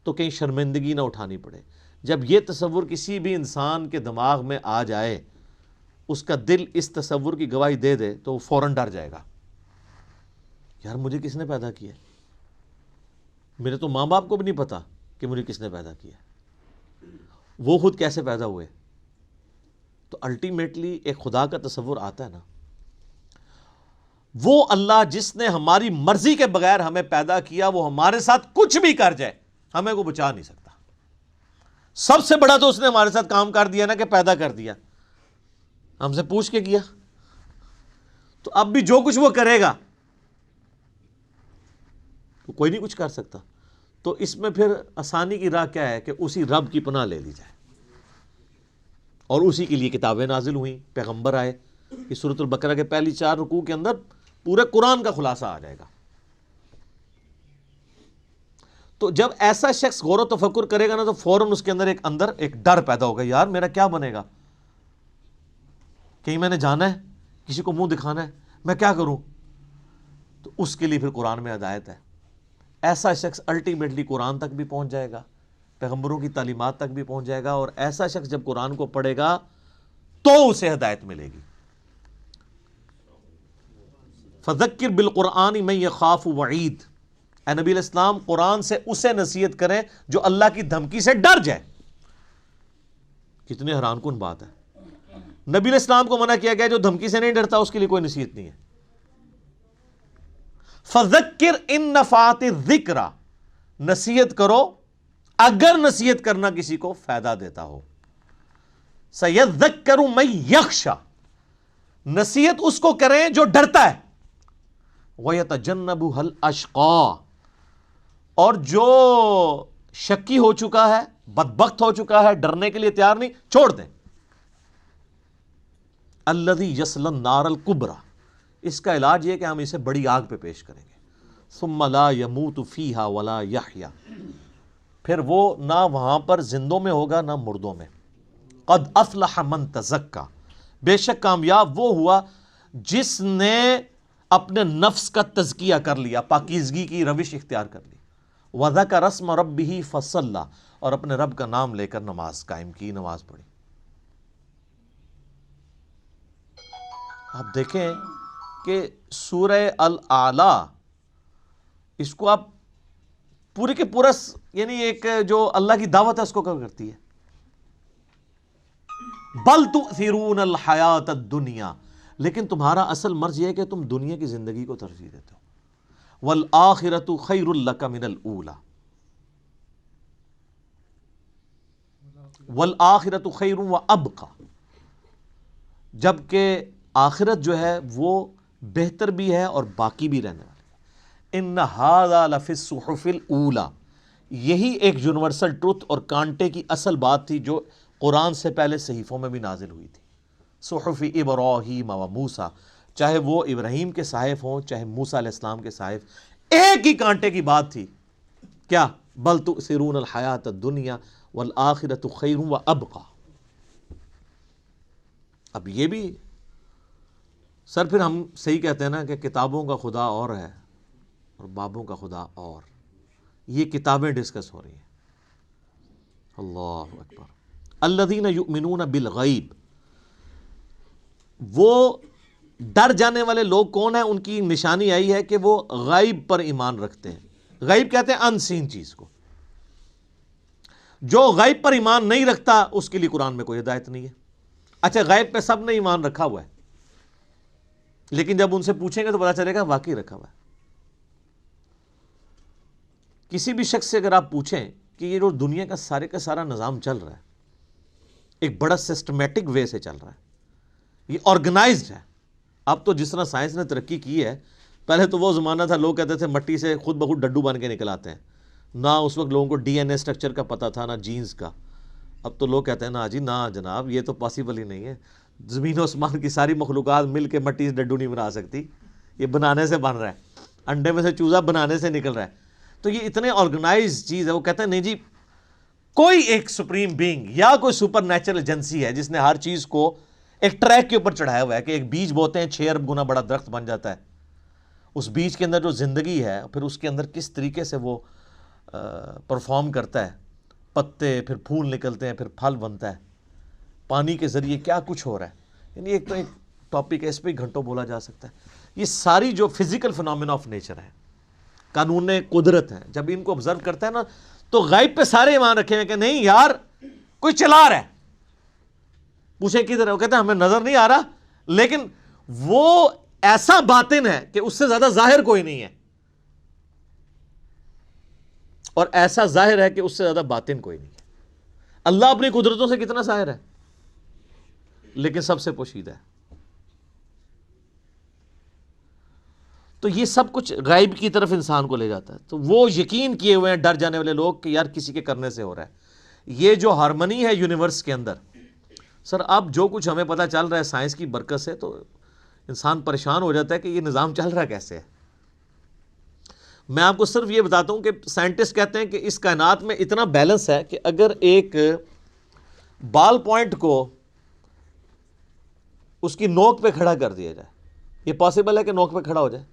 تو کہیں شرمندگی نہ اٹھانی پڑے. جب یہ تصور کسی بھی انسان کے دماغ میں آ جائے, اس کا دل اس تصور کی گواہی دے دے تو وہ فوراً ڈر جائے گا, یار مجھے کس نے پیدا کیا؟ میرے تو ماں باپ کو بھی نہیں پتا کہ مجھے کس نے پیدا کیا, وہ خود کیسے پیدا ہوئے. تو الٹیمیٹلی ایک خدا کا تصور آتا ہے نا, وہ اللہ جس نے ہماری مرضی کے بغیر ہمیں پیدا کیا وہ ہمارے ساتھ کچھ بھی کر جائے ہمیں کو بچا نہیں سکتا. سب سے بڑا تو اس نے ہمارے ساتھ کام کر دیا نا کہ پیدا کر دیا, ہم سے پوچھ کے کیا. تو اب بھی جو کچھ وہ کرے گا تو کوئی نہیں کچھ کر سکتا. تو اس میں پھر آسانی کی راہ کیا ہے کہ اسی رب کی پناہ لے لی جائے, اور اسی کے لیے کتابیں نازل ہوئیں, پیغمبر آئے, کہ سورۃ البقرہ کے پہلی 4 رکوع کے اندر پورے قرآن کا خلاصہ آ جائے گا. تو جب ایسا شخص غور و تفکر کرے گا نا تو فوراً اس کے اندر ایک ڈر پیدا ہوگا، یار میرا کیا بنے گا، کہیں میں نے جانا ہے، کسی کو منہ دکھانا ہے، میں کیا کروں؟ تو اس کے لیے پھر قرآن میں ہدایت ہے. ایسا شخص الٹیمیٹلی قرآن تک بھی پہنچ جائے گا، پیغمبروں کی تعلیمات تک بھی پہنچ جائے گا، اور ایسا شخص جب قرآن کو پڑھے گا تو اسے ہدایت ملے گی. فذکر بالقرآن من یخاف وعید، اے نبی علیہ السلام قرآن سے اسے نصیحت کریں جو اللہ کی دھمکی سے ڈر جائے. کتنی حیران کن بات ہے، نبی علیہ السلام کو منع کیا گیا جو دھمکی سے نہیں ڈرتا اس کے لیے کوئی نصیحت نہیں ہے. فذکر ان نفعت الذکر، نصیحت کرو اگر نصیحت کرنا کسی کو فائدہ دیتا ہو. سیذکر من یخشی، نصیحت اس کو کریں جو ڈرتا ہے. وَيَتَجَنَّبُهَا الْأَشْقَى، اور جو شکی ہو چکا ہے، بدبخت ہو چکا ہے، ڈرنے کے لیے تیار نہیں، چھوڑ دیں. الَّذِي يَصْلَى النَّارَ الْكُبْرَى، اس کا علاج یہ کہ ہم اسے بڑی آگ پہ پیش کریں گے. ثُمَّ لَا يَمُوتُ فِيهَا وَلَا يَحْيَا، پھر وہ نہ وہاں پر زندوں میں ہوگا نہ مردوں میں. قَدْ أَفْلَحَ مَن تَزَكَّى، بے شک کامیاب وہ ہوا جس نے اپنے نفس کا تزکیہ کر لیا، پاکیزگی کی روش اختیار کر لی. وَذَكَرَ اسْمَ رَبِّهِ فَصَلَّى، اور اپنے رب کا نام لے کر نماز قائم کی، نماز پڑھی. آپ دیکھیں کہ سورہ الاعلیٰ، اس کو آپ پورے کے پورا یعنی ایک جو اللہ کی دعوت ہے اس کو کور کرتی ہے. بل تؤثرون الحیات الدنیا، لیکن تمہارا اصل مرض یہ ہے کہ تم دنیا کی زندگی کو ترجیح دیتے ہو. والآخرۃ خیر لک من الاولی، والآخرۃ خیر وابقی، جبکہ آخرت جو ہے وہ بہتر بھی ہے اور باقی بھی رہنے والی. ان ھذا لفی الصحف الاولی، یہی ایک یونیورسل ٹروتھ اور کانٹے کی اصل بات تھی جو قرآن سے پہلے صحیفوں میں بھی نازل ہوئی تھی. صحف ابراہیم و موسیٰ، چاہے وہ ابراہیم کے صحائف ہوں چاہے موسیٰ علیہ السلام کے صحائف، ایک ہی کانٹے کی بات تھی. کیا؟ بل تؤثرون الحیات الدنیا والآخرۃ خیر وابقی. اب یہ بھی سر پھر ہم صحیح کہتے ہیں نا کہ کتابوں کا خدا اور ہے اور بابوں کا خدا اور. یہ کتابیں ڈسکس ہو رہی ہیں. اللہ اکبر. الذین یؤمنون بالغیب، وہ ڈر جانے والے لوگ کون ہیں؟ ان کی نشانی آئی ہے کہ وہ غیب پر ایمان رکھتے ہیں. غیب کہتے ہیں ان سین چیز کو. جو غیب پر ایمان نہیں رکھتا اس کے لیے قرآن میں کوئی ہدایت نہیں ہے. اچھا غیب پہ سب نے ایمان رکھا ہوا ہے، لیکن جب ان سے پوچھیں گے تو پتا چلے گا واقعی رکھا ہوا ہے. کسی بھی شخص سے اگر آپ پوچھیں کہ یہ جو دنیا کا سارے کا سارا نظام چل رہا ہے ایک بڑا سسٹمیٹک وے سے چل رہا ہے، یہ آرگنائزڈ ہے. اب تو جس طرح سائنس نے ترقی کی ہے، پہلے تو وہ زمانہ تھا لوگ کہتے تھے مٹی سے خود بخود ڈڈو بن کے نکل آتے ہیں. نہ اس وقت لوگوں کو ڈی این اے اسٹرکچر کا پتہ تھا، نہ جینز کا. اب تو لوگ کہتے ہیں نا جی نہ جناب یہ تو پاسبل ہی نہیں ہے، زمین و آسمان کی ساری مخلوقات مل کے مٹی سے ڈڈو نہیں بنا سکتی، یہ بنانے سے بن رہا ہے، انڈے میں سے چوزا بنانے سے نکل رہا ہے. تو یہ اتنے آرگنائز چیز ہے. وہ کہتے ہیں نہیں جی کوئی ایک سپریم بینگ یا کوئی سپر نیچرل ایجنسی ہے جس نے ہر چیز کو ایک ٹریک کے اوپر چڑھایا ہوا ہے کہ ایک بیج بوتے ہیں 6 ارب گنا بڑا درخت بن جاتا ہے. اس بیج کے اندر جو زندگی ہے پھر اس کے اندر کس طریقے سے وہ پرفارم کرتا ہے، پتے پھر پھول نکلتے ہیں، پھر پھل بنتا ہے، پانی کے ذریعے کیا کچھ ہو رہا ہے. یعنی ایک تو ایک ٹاپک ہے، اس پہ گھنٹوں بولا جا سکتا ہے. یہ ساری جو فزیکل فنومینا آف نیچر ہے، قانون قدرت ہے، جب ان کو آبزرو کرتا ہے نا تو غیب پہ سارے ایمان رکھے ہیں کہ نہیں یار کوئی چلا رہا ہے. پوچھیں کدھر ہے؟ وہ کہتے ہیں ہمیں نظر نہیں آ رہا، لیکن وہ ایسا باطن ہے کہ اس سے زیادہ ظاہر کوئی نہیں ہے، اور ایسا ظاہر ہے کہ اس سے زیادہ باطن کوئی نہیں ہے. اللہ اپنی قدرتوں سے کتنا ظاہر ہے لیکن سب سے پوشیدہ ہے. تو یہ سب کچھ غیب کی طرف انسان کو لے جاتا ہے. تو وہ یقین کیے ہوئے ہیں ڈر جانے والے لوگ کہ یار کسی کے کرنے سے ہو رہا ہے. یہ جو ہارمنی ہے یونیورس کے اندر، سر اب جو کچھ ہمیں پتہ چل رہا ہے سائنس کی برکت سے تو انسان پریشان ہو جاتا ہے کہ یہ نظام چل رہا کیسے ہے. میں آپ کو صرف یہ بتاتا ہوں کہ سائنٹسٹ کہتے ہیں کہ اس کائنات میں اتنا بیلنس ہے کہ اگر ایک بال پوائنٹ کو اس کی نوک پہ کھڑا کر دیا جائے, یہ پاسبل ہے کہ نوک پہ کھڑا ہو جائے؟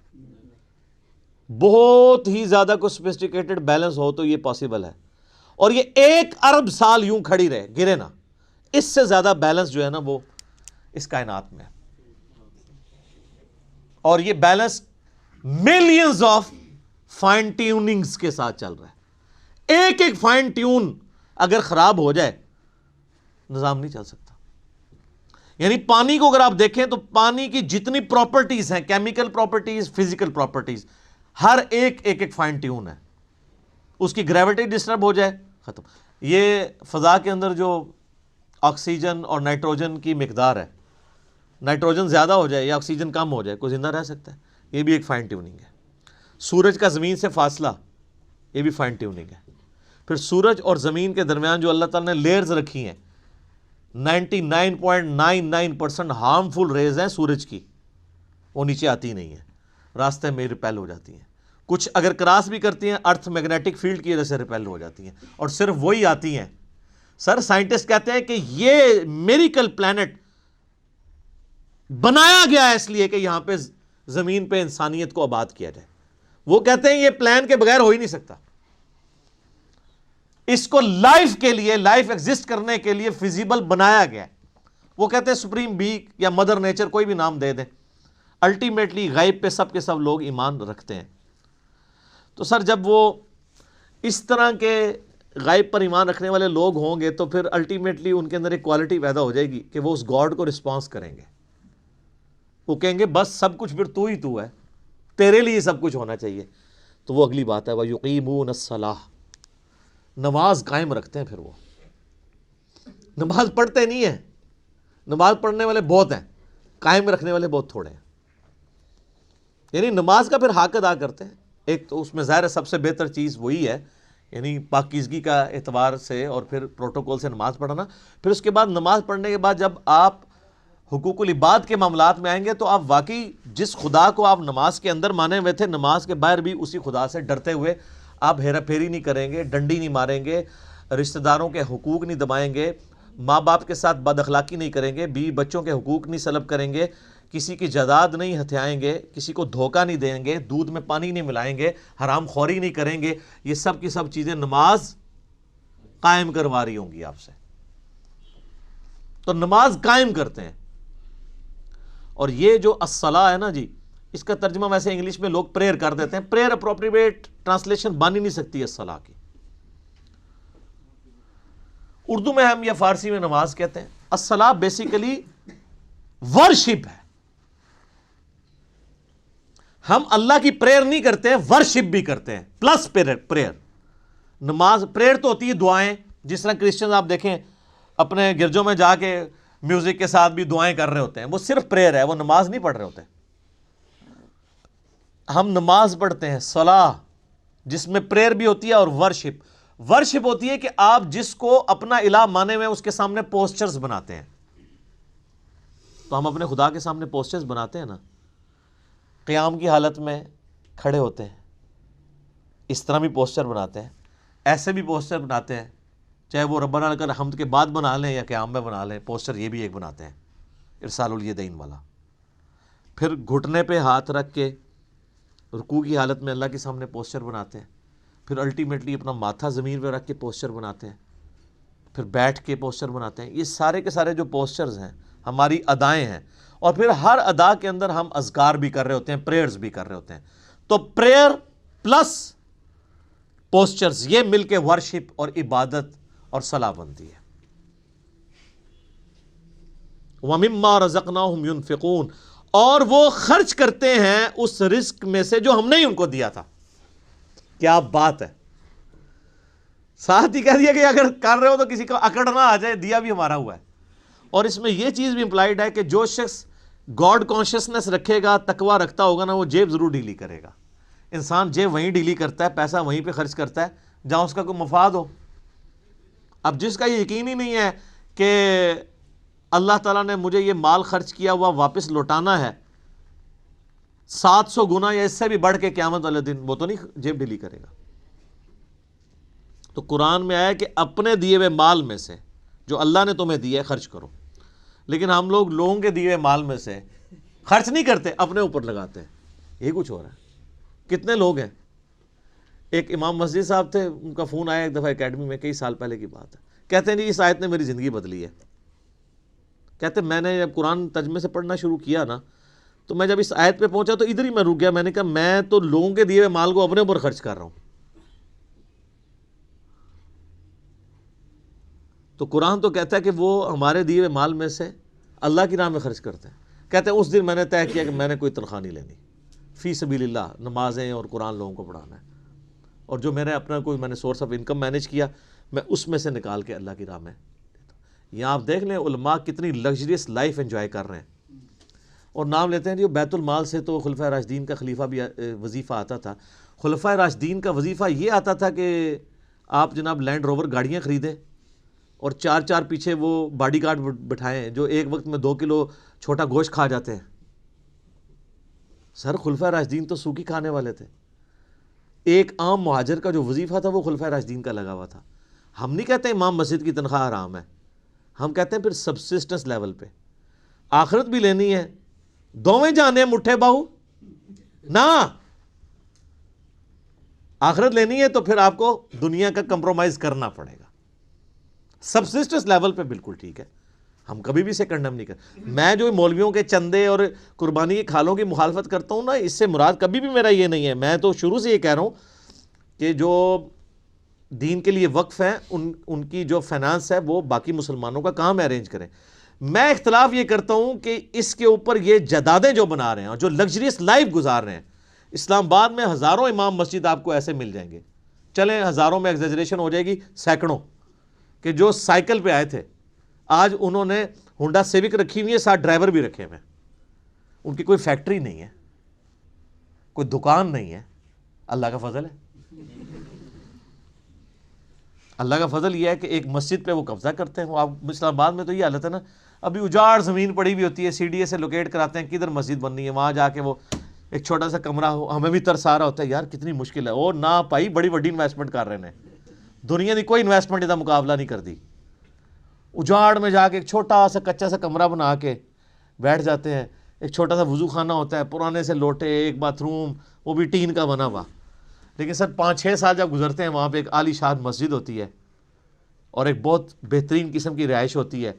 بہت ہی زیادہ کوئی سوفسٹیکیٹڈ بیلنس ہو تو یہ پاسبل ہے, اور یہ 1 ارب سال یوں کھڑی رہے, گرے نا. اس سے زیادہ بیلنس جو ہے نا وہ اس کائنات میں ہے, اور یہ balance millions of fine tunings کے ساتھ چل رہا ہے. ایک ایک فائن ٹیون اگر خراب ہو جائے نظام نہیں چل سکتا. یعنی پانی کو اگر آپ دیکھیں تو پانی کی جتنی پراپرٹیز ہیں, کیمیکل پراپرٹیز, فزیکل پراپرٹیز, ہر ایک فائن ٹیون ہے. اس کی گریوٹی ڈسٹرب ہو جائے ختم. یہ فضا کے اندر جو آکسیجن اور نائٹروجن کی مقدار ہے, نائٹروجن زیادہ ہو جائے یا آکسیجن کم ہو جائے, کوئی زندہ رہ سکتا ہے؟ یہ بھی ایک فائن ٹیوننگ ہے. سورج کا زمین سے فاصلہ, یہ بھی فائن ٹیوننگ ہے. پھر سورج اور زمین کے درمیان جو اللہ تعالیٰ نے لیئرز رکھی ہیں, 99.99% ہارمفل ریز ہیں سورج کی, وہ نیچے آتی نہیں ہیں, راستے میں ریپیل ہو جاتی ہیں. کچھ اگر کراس بھی کرتی ہیں ارتھ میگنیٹک فیلڈ کی وجہ سے ریپیل ہو جاتی ہیں, اور صرف وہی آتی ہیں. سر سائنٹسٹ کہتے ہیں کہ یہ میریکل پلانٹ بنایا گیا ہے اس لیے کہ یہاں پہ زمین پہ انسانیت کو آباد کیا جائے. وہ کہتے ہیں یہ پلان کے بغیر ہو ہی نہیں سکتا. اس کو لائف کے لیے, لائف ایگزسٹ کرنے کے لیے فیزیبل بنایا گیا ہے. وہ کہتے ہیں سپریم بی یا مدر نیچر, کوئی بھی نام دے دیں, الٹیمیٹلی غیب پہ سب کے سب لوگ ایمان رکھتے ہیں. تو سر جب وہ اس طرح کے غیب پر ایمان رکھنے والے لوگ ہوں گے تو پھر الٹیمیٹلی ان کے اندر ایک کوالٹی پیدا ہو جائے گی کہ وہ اس گاڈ کو رسپانس کریں گے. وہ کہیں گے بس سب کچھ پھر تو ہی تو ہے, تیرے لیے سب کچھ ہونا چاہیے. تو وہ اگلی بات ہے, وَيُقِيمُونَ الصَّلَاةَ, نماز قائم رکھتے ہیں. پھر وہ نماز پڑھتے نہیں ہیں, نماز پڑھنے والے بہت ہیں, قائم رکھنے والے بہت تھوڑے ہیں. یعنی نماز کا پھر حق ادا کرتے ہیں. ایک تو اس میں ظاہر ہے سب سے بہتر چیز وہی ہے, یعنی پاکیزگی کا اعتبار سے اور پھر پروٹوکول سے نماز پڑھنا. پھر اس کے بعد نماز پڑھنے کے بعد جب آپ حقوق العباد کے معاملات میں آئیں گے تو آپ واقعی جس خدا کو آپ نماز کے اندر مانے ہوئے تھے, نماز کے باہر بھی اسی خدا سے ڈرتے ہوئے آپ ہیرا پھیری نہیں کریں گے, ڈنڈی نہیں ماریں گے, رشتہ داروں کے حقوق نہیں دبائیں گے, ماں باپ کے ساتھ بد اخلاقی نہیں کریں گے, بیوی بچوں کے حقوق نہیں سلب کریں گے, کسی کی جائیداد نہیں ہتھیائیں گے, کسی کو دھوکہ نہیں دیں گے, دودھ میں پانی نہیں ملائیں گے, حرام خوری نہیں کریں گے. یہ سب کی سب چیزیں نماز قائم کروا رہی ہوں گی آپ سے. تو نماز قائم کرتے ہیں. اور یہ جو الصلاۃ ہے نا جی, اس کا ترجمہ ویسے انگلش میں لوگ پریئر کر دیتے ہیں. پریئر اپروپریٹ ٹرانسلیشن بن ہی نہیں سکتی الصلاۃ کی. اردو میں ہم یا فارسی میں نماز کہتے ہیں. الصلاۃ بیسیکلی ورشپ ہے. ہم اللہ کی پریئر نہیں کرتے, ورشپ بھی کرتے ہیں پلس پریئر. نماز پریئر تو ہوتی ہے دعائیں, جس طرح کرسچنز آپ دیکھیں اپنے گرجوں میں جا کے میوزک کے ساتھ بھی دعائیں کر رہے ہوتے ہیں, وہ صرف پریئر ہے, وہ نماز نہیں پڑھ رہے ہوتے. ہم نماز پڑھتے ہیں صلاح, جس میں پریئر بھی ہوتی ہے اور ورشپ. ورشپ ہوتی ہے کہ آپ جس کو اپنا الہ مانے ہوئے اس کے سامنے پوسچرز بناتے ہیں. تو ہم اپنے خدا کے سامنے پوسچرز بناتے ہیں نا, قیام کی حالت میں کھڑے ہوتے ہیں, اس طرح بھی پوسچر بناتے ہیں, ایسے بھی پوسچر بناتے ہیں, چاہے وہ ربنا لک الحمد کے بعد بنا لیں یا قیام میں بنا لیں, پوسچر یہ بھی ایک بناتے ہیں ارسال الیدین والا. پھر گھٹنے پہ ہاتھ رکھ کے رکوع کی حالت میں اللہ کے سامنے پوسچر بناتے ہیں. پھر الٹیمیٹلی اپنا ماتھا زمین پہ رکھ کے پوسچر بناتے ہیں. پھر بیٹھ کے پوسچر بناتے ہیں. یہ سارے کے سارے جو پوسچرز ہیں ہماری ادائیں ہیں, اور پھر ہر ادا کے اندر ہم اذکار بھی کر رہے ہوتے ہیں, پریئرز بھی کر رہے ہوتے ہیں. تو پریئر پلس پوسچرز یہ مل کے ورشپ اور عبادت اور صلاح بنتی ہے. وَمِمَّا رَزَقْنَاهُمْ يُنْفِقُونَ, اور وہ خرچ کرتے ہیں اس رزق میں سے جو ہم نے ہی ان کو دیا تھا. کیا بات ہے, ساتھ ہی کہہ دیا کہ اگر کر رہے ہو تو کسی کو اکڑ نہ آ جائے, دیا بھی ہمارا ہوا ہے. اور اس میں یہ چیز بھی امپلائڈ ہے کہ جو شخص گاڈ کانشیسنس رکھے گا, تقوی رکھتا ہوگا نا, وہ جیب ضرور ڈیلی کرے گا. انسان جیب وہیں ڈیلی کرتا ہے, پیسہ وہیں پہ خرچ کرتا ہے جہاں اس کا کوئی مفاد ہو. اب جس کا یہ یقین ہی نہیں ہے کہ اللہ تعالیٰ نے مجھے یہ مال خرچ کیا ہوا واپس لوٹانا ہے 700 گنا یا اس سے بھی بڑھ کے قیامت والے دن، وہ تو نہیں جیب ڈھیلی کرے گا۔ تو قرآن میں آیا کہ اپنے دیے ہوئے مال میں سے جو اللہ نے تمہیں دیا ہے خرچ کرو، لیکن ہم لوگ لوگوں کے دیے ہوئے مال میں سے خرچ نہیں کرتے، اپنے اوپر لگاتے ہیں۔ یہ کچھ ہو رہا ہے۔ کتنے لوگ ہیں، ایک امام مسجد صاحب تھے، ان کا فون آیا ایک دفعہ اکیڈمی میں، کئی سال پہلے کی بات ہے، کہتے ہیں جی اس آیت نے میری زندگی بدلی ہے۔ کہتے ہیں میں نے جب قرآن ترجمے سے پڑھنا شروع کیا نا، تو میں جب اس آیت پہ پہنچا تو ادھر ہی میں رک گیا، میں نے کہا میں تو لوگوں کے دیے ہوئے مال کو اپنے اوپر خرچ کر رہا ہوں۔ تو قرآن تو کہتا ہے کہ وہ ہمارے دیے ہوئے مال میں سے اللہ کی راہ میں خرچ کرتے ہیں۔ کہتے ہیں اس دن میں نے طے کیا کہ میں نے کوئی تنخواہ نہیں لینی، فی سبیل اللہ نمازیں اور قرآن لوگوں کو پڑھانا ہے، اور جو میرے اپنا کوئی میں نے سورس آف انکم مینیج کیا میں اس میں سے نکال کے اللہ کی راہ میں دیتا ہوں۔ یہاں آپ دیکھ لیں علماء کتنی لگژریس لائف انجوائے کر رہے ہیں، اور نام لیتے ہیں جو بیت المال سے تو خلفۂ راشدین کا خلیفہ بھی وظیفہ آتا تھا۔ خلفۂ راشدین کا وظیفہ یہ آتا تھا کہ آپ جناب لینڈ روور گاڑیاں خریدیں اور 4 پیچھے وہ باڈی گارڈ بٹھائیں جو ایک وقت میں 2 کلو چھوٹا گوشت کھا جاتے ہیں۔ سر خلفۂ راشدین تو سوکھی کھانے والے تھے۔ ایک عام مہاجر کا جو وظیفہ تھا وہ خلفۂ راشدین کا لگا ہوا تھا۔ ہم نہیں کہتے امام مسجد کی تنخواہ حرام ہے، ہم کہتے ہیں پھر سبسسٹنس لیول پہ آخرت بھی لینی ہے، دوویں جانے مٹھے باہو نہ، آخرت لینی ہے تو پھر آپ کو دنیا کا کمپرومائز کرنا پڑے گا۔ سبسسٹنس لیول پہ بالکل ٹھیک ہے، ہم کبھی بھی اسے کنڈم نہیں کرتے۔ میں جو مولویوں کے چندے اور قربانی کی کھالوں کی مخالفت کرتا ہوں نا، اس سے مراد کبھی بھی میرا یہ نہیں ہے۔ میں تو شروع سے یہ کہہ رہا ہوں کہ جو دین کے لیے وقف ہیں ان کی جو فائنانس ہے وہ باقی مسلمانوں کا کام ارینج کریں۔ میں اختلاف یہ کرتا ہوں کہ اس کے اوپر یہ جدادیں جو بنا رہے ہیں اور جو لگژریس لائف گزار رہے ہیں، اسلام آباد میں ہزاروں امام مسجد آپ کو ایسے مل جائیں گے، چلیں ہزاروں میں ایگزیجریشن ہو جائے گی، سینکڑوں، کہ جو سائیکل پہ آئے تھے آج انہوں نے ہونڈا سیوک رکھی ہوئی ہے، ساتھ ڈرائیور بھی رکھے ہوئے ہیں، ان کی کوئی فیکٹری نہیں ہے، کوئی دکان نہیں ہے۔ اللہ کا فضل ہے، اللہ کا فضل یہ ہے کہ ایک مسجد پہ وہ قبضہ کرتے ہیں۔ وہ آپ اسلام آباد میں تو یہ حالت ہے نا، ابھی اجاڑ زمین پڑی ہوئی ہوتی ہے، سی ڈی اے سے لوکیٹ کراتے ہیں کدھر مسجد بننی ہے، وہاں جا کے وہ ایک چھوٹا سا کمرہ ہو، ہمیں بھی ترس آ رہا ہوتا ہے یار کتنی مشکل ہے، اور نہ پائی بڑی بڑی انویسٹمنٹ کر رہے ہیں، دنیا کی کوئی انویسٹمنٹ کا مقابلہ نہیں کر دی۔ اجاڑ میں جا کے ایک چھوٹا سا کچا سا کمرہ بنا کے بیٹھ جاتے ہیں، ایک چھوٹا سا وضو خانہ ہوتا ہے، پرانے سے لوٹے، ایک باتھ روم، وہ بھی ٹین کا بنا ہوا۔ لیکن سر 5-6 سال جب گزرتے ہیں وہاں پہ ایک عالی شان مسجد ہوتی ہے اور ایک بہت بہترین قسم کی رہائش ہوتی ہے،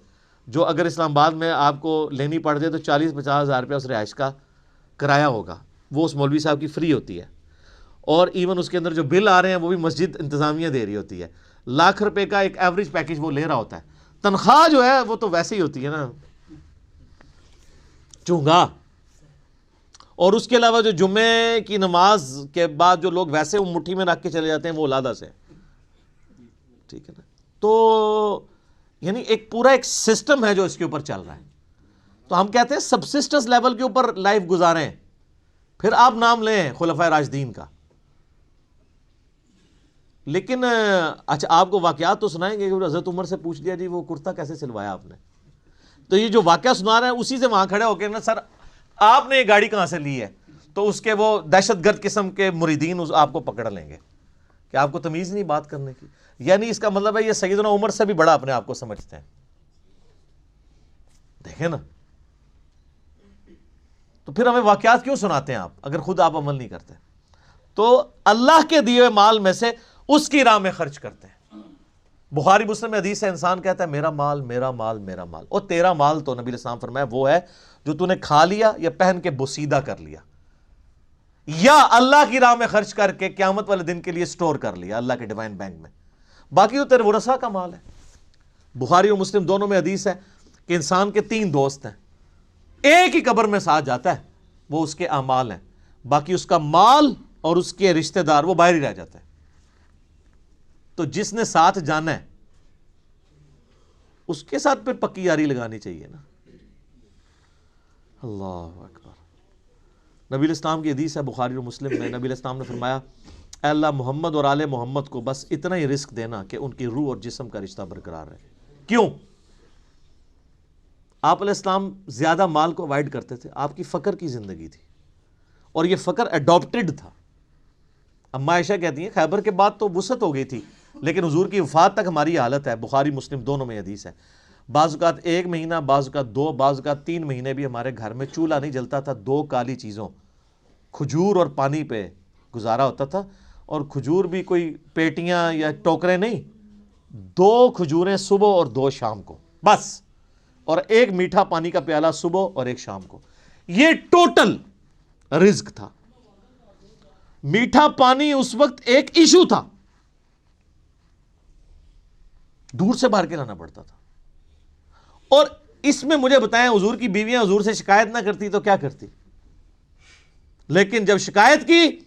جو اگر اسلام آباد میں آپ کو لینی پڑ جائے تو 40-50 ہزار روپیہ اس رہائش کا کرایہ ہوگا، وہ اس مولوی صاحب کی فری ہوتی ہے، اور ایون اس کے اندر جو بل آ رہے ہیں وہ بھی مسجد انتظامیہ دے رہی ہوتی ہے۔ لاکھ روپے کا ایک ایوریج پیکج وہ لے رہا ہوتا ہے، تنخواہ جو ہے وہ تو ویسے ہی ہوتی ہے نا چونگا۔ اور اس کے علاوہ جو جمعے کی نماز کے بعد جو لوگ ویسے مٹھی میں رکھ کے چلے جاتے ہیں وہ علادہ سے، ٹھیک ہے نا۔ تو یعنی ایک پورا ایک سسٹم ہے جو اس کے اوپر چل رہا ہے۔ تو ہم کہتے ہیں سبسسٹنس لیول کے اوپر لائف گزاریں، پھر آپ نام لیں خلفائے راشدین کا۔ لیکن اچھا آپ کو واقعات تو سنائیں گے کہ حضرت عمر سے پوچھ لیا جی وہ کرتا کیسے سلوایا آپ نے، تو یہ جو واقعہ سنا رہے ہیں اسی سے وہاں کھڑے ہو کے نا سر آپ نے یہ گاڑی کہاں سے لی ہے، تو اس کے وہ دہشت گرد قسم کے مریدین آپ کو پکڑ لیں گے کہ آپ کو تمیز نہیں بات کرنے کی، یعنی اس کا مطلب ہے یہ سیدنا عمر سے بھی بڑا اپنے آپ کو سمجھتے ہیں۔ دیکھیں نا، تو پھر ہمیں واقعات کیوں سناتے ہیں آپ اگر خود آپ عمل نہیں کرتے؟ تو اللہ کے دیے ہوئے مال میں سے اس کی راہ میں خرچ کرتے ہیں۔ بخاری مسلم میں حدیث ہے، انسان کہتا ہے میرا مال میرا مال میرا مال، اور تیرا مال تو نبی علیہ السلام فرمایا وہ ہے جو تو نے کھا لیا یا پہن کے بوسیدہ کر لیا یا اللہ کی راہ میں خرچ کر کے قیامت والے دن کے لیے سٹور کر لیا اللہ کے ڈیوائن بینک میں، باقی تو تیرے ورثہ کا مال ہے۔ بخاری اور مسلم دونوں میں حدیث ہے کہ انسان کے 3 دوست ہیں، ایک ہی قبر میں ساتھ جاتا ہے، وہ اس کے اعمال ہیں، باقی اس کا مال اور اس کے رشتہ دار وہ باہر ہی رہ جاتا ہے۔ تو جس نے ساتھ جانا ہے اس کے ساتھ پھر پکی یاری لگانی چاہیے نا۔ اللہ اکبر۔ نبی علیہ السلام کی حدیث ہے بخاری اور مسلم میں، نبی علیہ السلام نے فرمایا اے اللہ محمد اور آل محمد کو بس اتنا ہی رزق دینا کہ ان کی روح اور جسم کا رشتہ برقرار رہے۔ کیوں؟ آپ علیہ السلام زیادہ مال کو اوائڈ کرتے تھے، آپ کی فقر کی زندگی تھی، اور یہ فقر اڈاپٹڈ تھا۔ اما عائشہ کہتی ہیں خیبر کے بعد تو وسعت ہو گئی تھی، لیکن حضور کی وفات تک ہماری حالت ہے، بخاری مسلم دونوں میں حدیث ہے، بعض اوقات 1 مہینہ، بعض اوقات 2، بعض اوقات 3 مہینے بھی ہمارے گھر میں چولہا نہیں جلتا تھا، 2 کالی چیزوں، کھجور اور پانی پہ گزارا ہوتا تھا، اور کھجور بھی کوئی پیٹیاں یا ٹوکرے نہیں، 2 کھجوریں صبح اور 2 شام کو بس، اور 1 میٹھا پانی کا پیالہ صبح اور 1 شام کو، یہ ٹوٹل رزق تھا۔ میٹھا پانی اس وقت ایک ایشو تھا، دور سے بھر کے لانا پڑتا تھا۔ اور اس میں مجھے بتائیں، حضور کی بیویاں حضور سے شکایت نہ کرتی تو کیا کرتی؟ لیکن جب شکایت کی،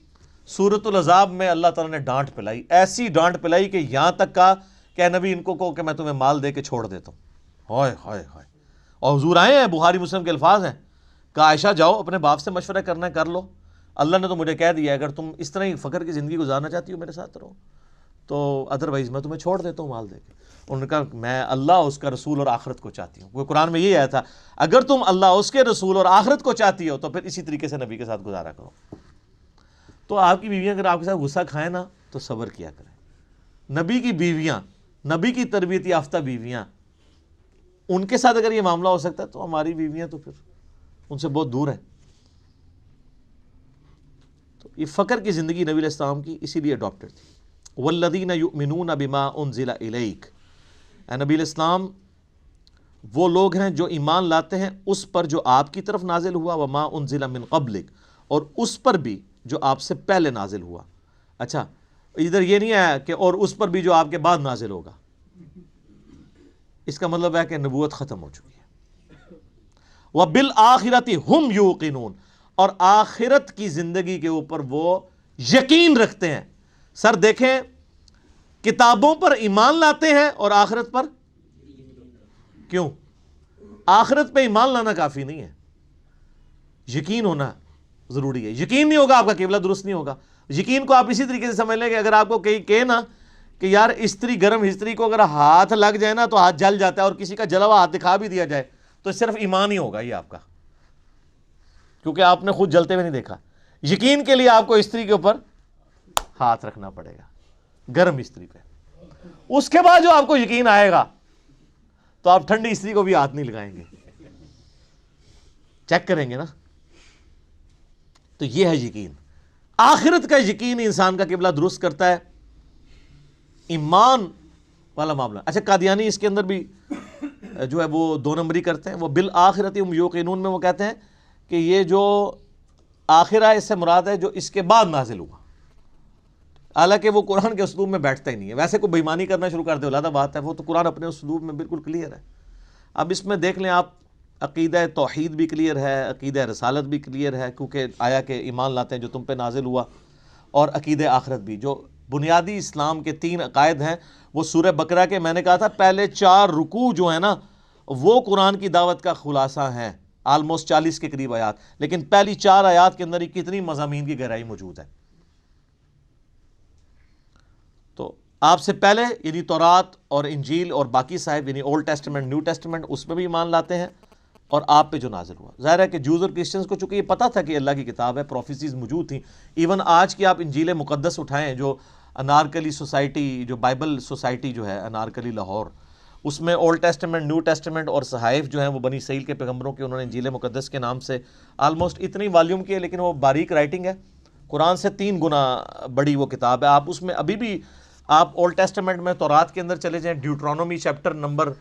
سورۃ العذاب میں اللہ تعالیٰ نے ڈانٹ پلائی، ایسی ڈانٹ پلائی کہ یہاں تک کہا کہ اے نبی ان کو کہو کہ میں تمہیں مال دے کے چھوڑ دیتا ہوں۔ ہائے ہائے ہائے! اور حضور آئے ہیں، بخاری مسلم کے الفاظ ہیں، کہ عائشہ جاؤ اپنے باپ سے مشورہ کرنا ہے کر لو، اللہ نے تو مجھے کہہ دیا اگر تم اس طرح ہی فقر کی زندگی گزارنا چاہتی ہو میرے ساتھ رہو، تو ادروائز میں تمہیں چھوڑ دیتا ہوں مال دے کے۔ انہوں نے کہا میں اللہ، اس کا رسول اور آخرت کو چاہتی ہوں۔ وہ قرآن میں یہ آیا تھا، اگر تم اللہ، اس کے رسول اور آخرت کو چاہتی ہو تو پھر اسی طریقے سے نبی کے ساتھ گزارا کرو۔ تو آپ کی بیویاں اگر آپ کے ساتھ غصہ کھائیں نا تو صبر کیا کریں۔ نبی کی بیویاں، نبی کی تربیت یافتہ بیویاں، ان کے ساتھ اگر یہ معاملہ ہو سکتا ہے تو ہماری بیویاں تو پھر ان سے بہت دور ہیں۔ تو یہ فقر کی زندگی نبی علیہ السلام کی اسی لیے اڈاپٹڈ تھی۔ والذین یؤمنون بما انزل الیک، اے نبی علیہ السلام وہ لوگ ہیں جو ایمان لاتے ہیں اس پر جو آپ کی طرف نازل ہوا، وما انزل من قبلک، اور اس پر بھی جو آپ سے پہلے نازل ہوا۔ اچھا، ادھر یہ نہیں آیا کہ اور اس پر بھی جو آپ کے بعد نازل ہوگا، اس کا مطلب ہے کہ نبوت ختم ہو چکی ہے۔ وَبِالْآخِرَةِ هُمْ يُوقِنُونَ، اور آخرت کی زندگی کے اوپر وہ یقین رکھتے ہیں۔ سر دیکھیں، کتابوں پر ایمان لاتے ہیں اور آخرت پر کیوں؟ آخرت پہ ایمان لانا کافی نہیں ہے، یقین ہونا ضروری ہے۔ یقین نہیں ہوگا آپ کا قبلہ درست نہیں ہوگا۔ یقین کو آپ اسی طریقے سے سمجھ لیں کہ اگر آپ کو کہیں نا کہ یار استری، گرم استری کو اگر ہاتھ لگ جائے نا تو ہاتھ جل جاتا ہے، اور کسی کا جلا ہوا ہاتھ دکھا بھی دیا جائے تو صرف ایمان ہی ہوگا یہ آپ کا، کیونکہ آپ نے خود جلتے ہوئے نہیں دیکھا۔ یقین کے لیے آپ کو استری کے اوپر ہاتھ رکھنا پڑے گا، گرم استری پہ۔ اس کے بعد جو آپ کو یقین آئے گا تو آپ ٹھنڈی استری کو بھی ہاتھ نہیں لگائیں گے، چیک کریں گے نا۔ تو یہ ہے یقین، آخرت کا یقین انسان کا قبلہ درست کرتا ہے، ایمان والا معاملہ۔ اچھا، قادیانی اس کے اندر بھی جو ہے وہ 2 نمبری کرتے ہیں۔ وہ بالآخرۃ ہم یوقنون میں وہ کہتے ہیں کہ یہ جو آخرہ اس سے مراد ہے جو اس کے بعد نازل ہوا، حالانکہ وہ قرآن کے اسلوب میں بیٹھتا ہی نہیں ہے۔ ویسے کوئی بےمانی کرنا شروع کر دے علیحدہ بات ہے، وہ تو قرآن اپنے اسلوب میں بالکل کلیئر ہے۔ اب اس میں دیکھ لیں آپ، عقیدہ توحید بھی کلیئر ہے، عقیدہ رسالت بھی کلیئر ہے، کیونکہ آیا کہ ایمان لاتے ہیں جو تم پہ نازل ہوا، اور عقیدہ آخرت بھی۔ جو بنیادی اسلام کے 3 عقائد ہیں وہ سورہ بقرہ کے، میں نے کہا تھا پہلے 4 رکوع جو ہیں نا وہ قرآن کی دعوت کا خلاصہ ہیں، آلموسٹ 40 کے قریب آیات، لیکن پہلی 4 آیات کے اندر ہی کتنی مضامین کی گہرائی موجود ہے۔ تو آپ سے پہلے یعنی تورات اور انجیل اور باقی صاحب یعنی اولڈ ٹیسٹمنٹ، نیو ٹیسٹمنٹ، اس میں بھی ایمان لاتے ہیں، اور آپ پہ جو نازل ہوا۔ ظاہر ہے کہ جوز اور کرسچنز کو چونکہ یہ پتہ تھا کہ اللہ کی کتاب ہے، پروفیسیز موجود تھیں۔ ایون آج کی آپ انجیل مقدس اٹھائیں، جو انارکلی سوسائٹی، جو بائبل سوسائٹی جو ہے انارکلی لاہور، اس میں اولڈ ٹیسٹمنٹ، نیو ٹیسٹمنٹ اور صحائف جو ہیں وہ بنی اسرائیل کے پیغمبروں کے، انہوں نے انجیل مقدس کے نام سے آلموسٹ اتنی والیوم کی ہے، لیکن وہ باریک رائٹنگ ہے، قرآن سے 3 گنا بڑی وہ کتاب ہے۔ آپ اس میں ابھی بھی آپ اولڈ ٹیسٹمنٹ میں تورات کے اندر چلے جائیں، ڈیوٹرانومی چیپٹر نمبر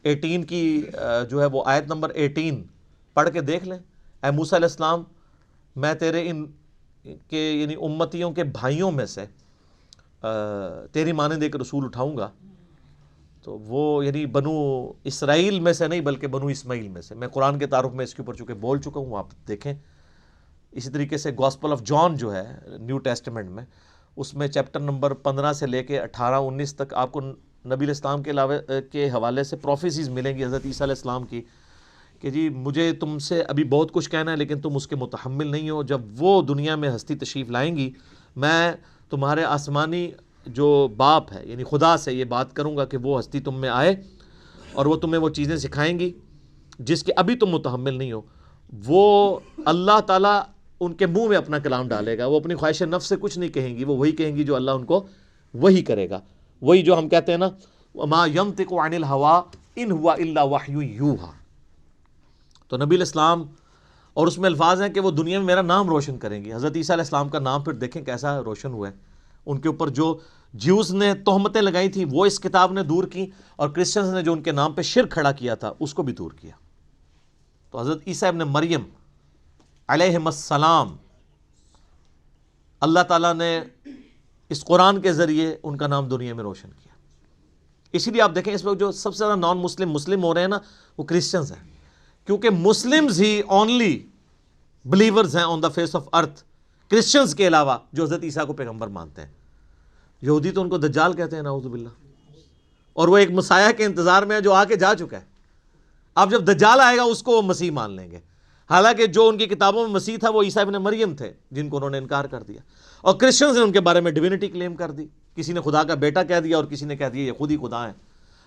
18 کی جو ہے وہ آیت نمبر 18 پڑھ کے دیکھ لیں۔ اے موسیٰ علیہ السلام، میں تیرے ان کے یعنی امتیوں کے بھائیوں میں سے تیری مانند ایک رسول اٹھاؤں گا، تو وہ یعنی بنو اسرائیل میں سے نہیں بلکہ بنو اسماعیل میں سے۔ میں قرآن کے تعارف میں اس کے اوپر چونکہ بول چکا ہوں، آپ دیکھیں۔ اسی طریقے سے گاسپل آف جان جو ہے نیو ٹیسٹمنٹ میں، اس میں چیپٹر نمبر 15 سے لے کے 18-19 تک آپ کو نبی علیہ السلام کے علاوہ کے حوالے سے پروفیسیز ملیں گی حضرت عیسیٰ علیہ السلام کی، کہ جی مجھے تم سے ابھی بہت کچھ کہنا ہے لیکن تم اس کے متحمل نہیں ہو۔ جب وہ دنیا میں ہستی تشریف لائیں گی، میں تمہارے آسمانی جو باپ ہے یعنی خدا سے یہ بات کروں گا کہ وہ ہستی تم میں آئے اور وہ تمہیں وہ چیزیں سکھائیں گی جس کے ابھی تم متحمل نہیں ہو، وہ اللہ تعالیٰ ان کے منہ میں اپنا کلام ڈالے گا. وہ اپنی خواہش نفس سے کچھ نہیں کہیں گی، وہ وہی کہیں گی جو اللہ ان کو وہی کرے گا. وہی جو ہم کہتے ہیں نا وَمَا يَنطِقُ عَنِ الْهَوَىٰ إِنْ هُوَ إِلَّا وَحْيٌ يُوحَىٰ. تو نبی علیہ السلام، اور اس میں الفاظ ہیں کہ وہ دنیا میں میرا نام روشن کریں گی. حضرت عیسیٰ علیہ السلام کا نام پھر دیکھیں کیسا روشن ہوا ہے. ان کے اوپر جو جیوز نے تہمتیں لگائی تھیں وہ اس کتاب نے دور کی، اور کرسچنز نے جو ان کے نام پہ شرک کھڑا کیا تھا اس کو بھی دور کیا. تو حضرت عیسیٰ ابن مریم علیہ السلام، اللہ تعالیٰ نے اس قرآن کے ذریعے ان کا نام دنیا میں روشن کیا. اسی لیے آپ دیکھیں اس وقت جو سب سے زیادہ نان مسلم ہو رہے ہیں نا وہ کرسچنز ہیں، کیونکہ مسلمز ہی اونلی بلیورز ہیں on the face of earth, Christians کے علاوہ جو حضرت عیسیٰ کو پیغمبر مانتے ہیں. یہودی تو ان کو دجال کہتے ہیں نعوذ باللہ، اور وہ ایک مسیح کے انتظار میں ہے جو آ کے جا چکا ہے. اب جب دجال آئے گا اس کو وہ مسیح مان لیں گے، حالانکہ جو ان کی کتابوں میں مسیح تھا وہ عیسیٰ ابن مریم تھے جن کو انہوں نے انکار کر دیا. اور کرسچنز نے ان کے بارے میں ڈیوینٹی کلیم کر دی، کسی نے خدا کا بیٹا کہہ دیا اور کسی نے کہہ دیا یہ خود ہی خدا ہیں.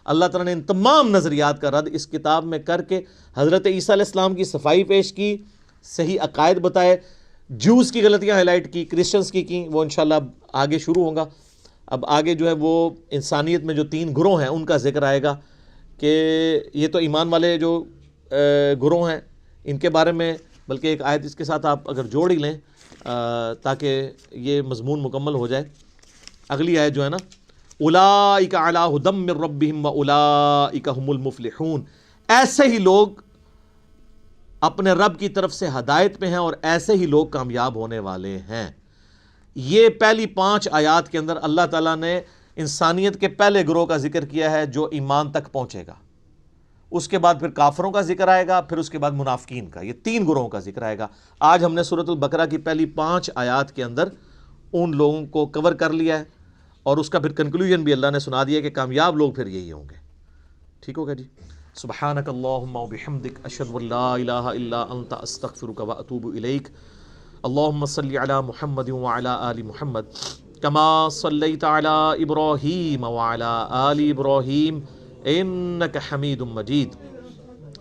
اللہ تعالیٰ نے ان تمام نظریات کا رد اس کتاب میں کر کے حضرت عیسیٰ علیہ السلام کی صفائی پیش کی، صحیح عقائد بتائے، جوز کی غلطیاں ہائی لائٹ کی، کرسچنز کی وہ انشاءاللہ آگے شروع ہوں گا. اب آگے جو ہے وہ انسانیت میں جو 3 گروہ ہیں ان کا ذکر آئے گا، کہ یہ تو ایمان والے جو گروہ ہیں ان کے بارے میں، بلکہ ایک آیت اس کے ساتھ آپ اگر جوڑ ہی لیں تاکہ یہ مضمون مکمل ہو جائے. اگلی آیت جو ہے نا اولئک علی ھدی من ربہم واولئک ھم المفلحون، ایسے ہی لوگ اپنے رب کی طرف سے ہدایت پہ ہیں اور ایسے ہی لوگ کامیاب ہونے والے ہیں. یہ پہلی 5 آیات کے اندر اللہ تعالیٰ نے انسانیت کے پہلے گروہ کا ذکر کیا ہے جو ایمان تک پہنچے گا. اس کے بعد پھر کافروں کا ذکر آئے گا، پھر اس کے بعد منافقین کا. یہ 3 گروہوں کا ذکر آئے گا. آج ہم نے سورۃ البقرہ کی پہلی 5 آیات کے اندر ان لوگوں کو کور کر لیا ہے، اور اس کا پھر کنکلوژن بھی اللہ نے سنا دیا کہ کامیاب لوگ پھر یہی ہوں گے. ٹھیک ہوگا جی. سبحانک اللہم وبحمدک اشہد ان لا الہ الا انت استغفرک واتوب الیک. اللہم صلی علی محمد وعلی آل محمد کما صلیت علی ابراہیم وعلی آل ابراہیم انک حمید مجید.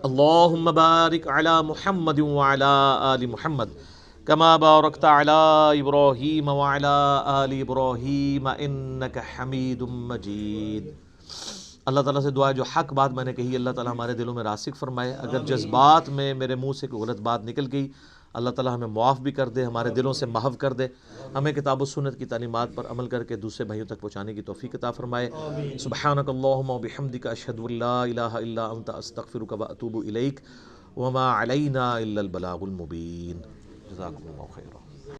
اللہم بارک علی محمد وعلی آل محمد کما بارکت علی ابراہیم وعلی آل ابراہیم انک حمید مجید. اللہ تعالیٰ سے دعا ہے جو حق بات میں نے کہی اللہ تعالیٰ ہمارے دلوں میں راسخ فرمائے. اگر جذبات میں میرے منہ سے کوئی غلط بات نکل گئی اللہ تعالیٰ ہمیں معاف بھی کر دے، ہمارے دلوں سے محو کر دے، ہمیں کتاب و سنت کی تعلیمات پر عمل کر کے دوسرے بھائیوں تک پہنچانے کی توفیق عطا فرمائے. سبحانک اللہم وبحمدک اشہد ان لا الہ الا انت استغفرک واتوب الیک وما علینا الا البلاغ المبین. جزاکم اللہ خیرا.